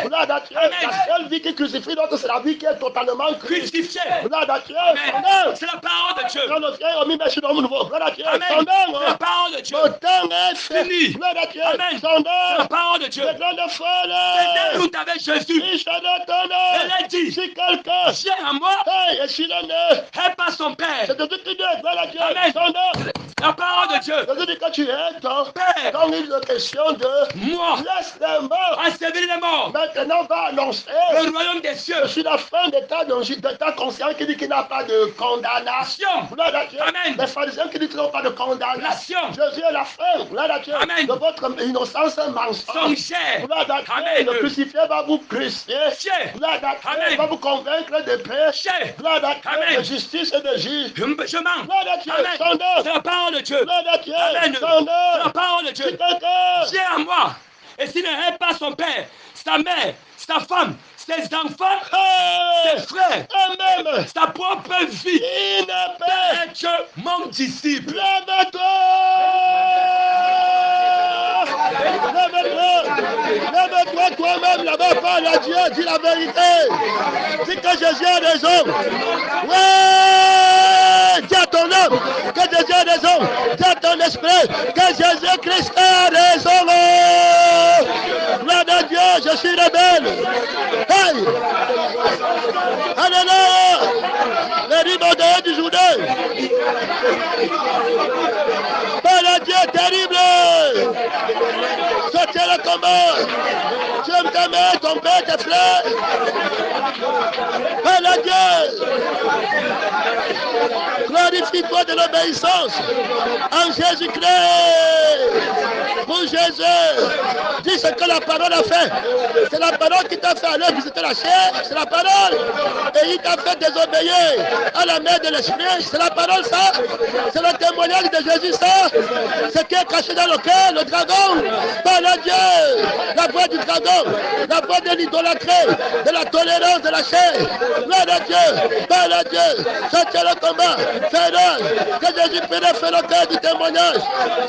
Gloire à Dieu. Amen. La seule vie qui crucifie l'autre, c'est la vie qui est totalement Crucifié. Gloire à Dieu. Amen. Son nom. C'est la parole de Dieu. Quand le vieil homme met sur le nouveau. Gloire à Dieu. Amen. Son nom. C'est la parole de Dieu. Mon temps est fait. Fini. Gloire à Dieu. Amen. Son C'est la nom. parole de Dieu. De grande folle. Faisait route avec Jésus. Il se donne. Elle a dit. Si quelqu'un. J'ai à moi. Hey, et s'il en est. Et pas son père. C'est de tout Dieu. Gloire à Dieu. Amen. Son nom. La parole de Dieu. Je dis que tu es ton Père. quand il est question de Moi. laisse les morts. Ensevelir les morts. Maintenant, va annoncer. Le royaume des cieux. Je suis la fin de ta conscience qui dit qu'il n'y a pas de condamnation. Gloire à Dieu. Amen. Les pharisiens qui disent qu'il n'y a pas de condamnation. Nation. Jésus est la fin. Gloire à Dieu. Amen. De votre innocence mensonge. Son chair. Gloire à Dieu. Amen. Le crucifié va vous crucifier. Chair. Gloire à Dieu. Amen. Va vous convaincre de paix. Chair. Gloire à Dieu. Amen. De justice et de juge. Je mens. Gloire à Dieu. Amen. Son nom. C'est la parole de Dieu. Gloire à Dieu. Amen. Son C'est nom. la parole de Dieu. C'est quelqu'un. J'ai à moi. Et s'il n'aime pas son père, sa mère, sa femme, ses enfants, Hey. ses frères, Et même. sa propre vie, Il ne peut. être mon disciple. Lève-toi. Lève-toi. Lève-toi toi-même là-bas. Parle à Dieu. Dis la vérité. Dis que Jésus a raison. Ouais. Dis à ton âme que Jésus a raison. Dis à ton esprit que Jésus-Christ a raison. Gloire à Dieu. Je suis rebelle. Hey. Alléluia. Les ribaudes du Jourdain. Parle à Dieu terrible. Sortez le combat. Tu aimes ta mère, ton père, tes frères. Parle à Dieu. Glorifie-toi de l'obéissance en Jésus-Christ. Pour Jésus. Dis ce que la parole a fait. C'est la parole qui t'a fait aller visiter la chair. C'est la parole. Et il t'a fait désobéir à la mère de l'esprit. C'est la parole, ça. C'est le témoignage de Jésus, ça. Ce qui est caché dans le cœur, le dragon. Parle à Dieu. La voix du dragon. La voix de l'idolâtrie. De la tolérance de la chair. Gloire à Dieu. Parle à Dieu. Sortez le combat. Fais-le. Que Jésus puisse faire le cœur du témoignage.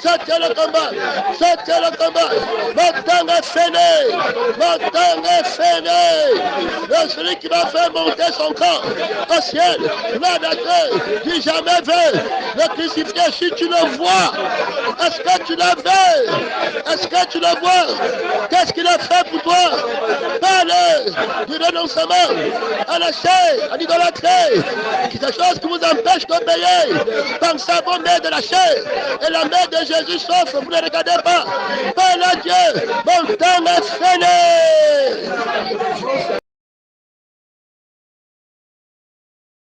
Sortez le combat. Sortez le combat. Mon temps est fini. Mon temps est fini. Et celui qui va faire monter son ton camp au ciel. Gloire à Dieu. Dis jamais vu le crucifié. Si tu le vois, est-ce que tu l'as vu? Est-ce que tu le vois? Qu'est-ce qu'il a fait pour toi? Parle du renoncement à la chair, à l'idolâtrie. Quelque chose qui vous empêche d'obéir. Pensez à vos mains de la chair. Et la main de Jésus s'offre. Vous ne regardez pas. Parle à Dieu. Mon temps est fini.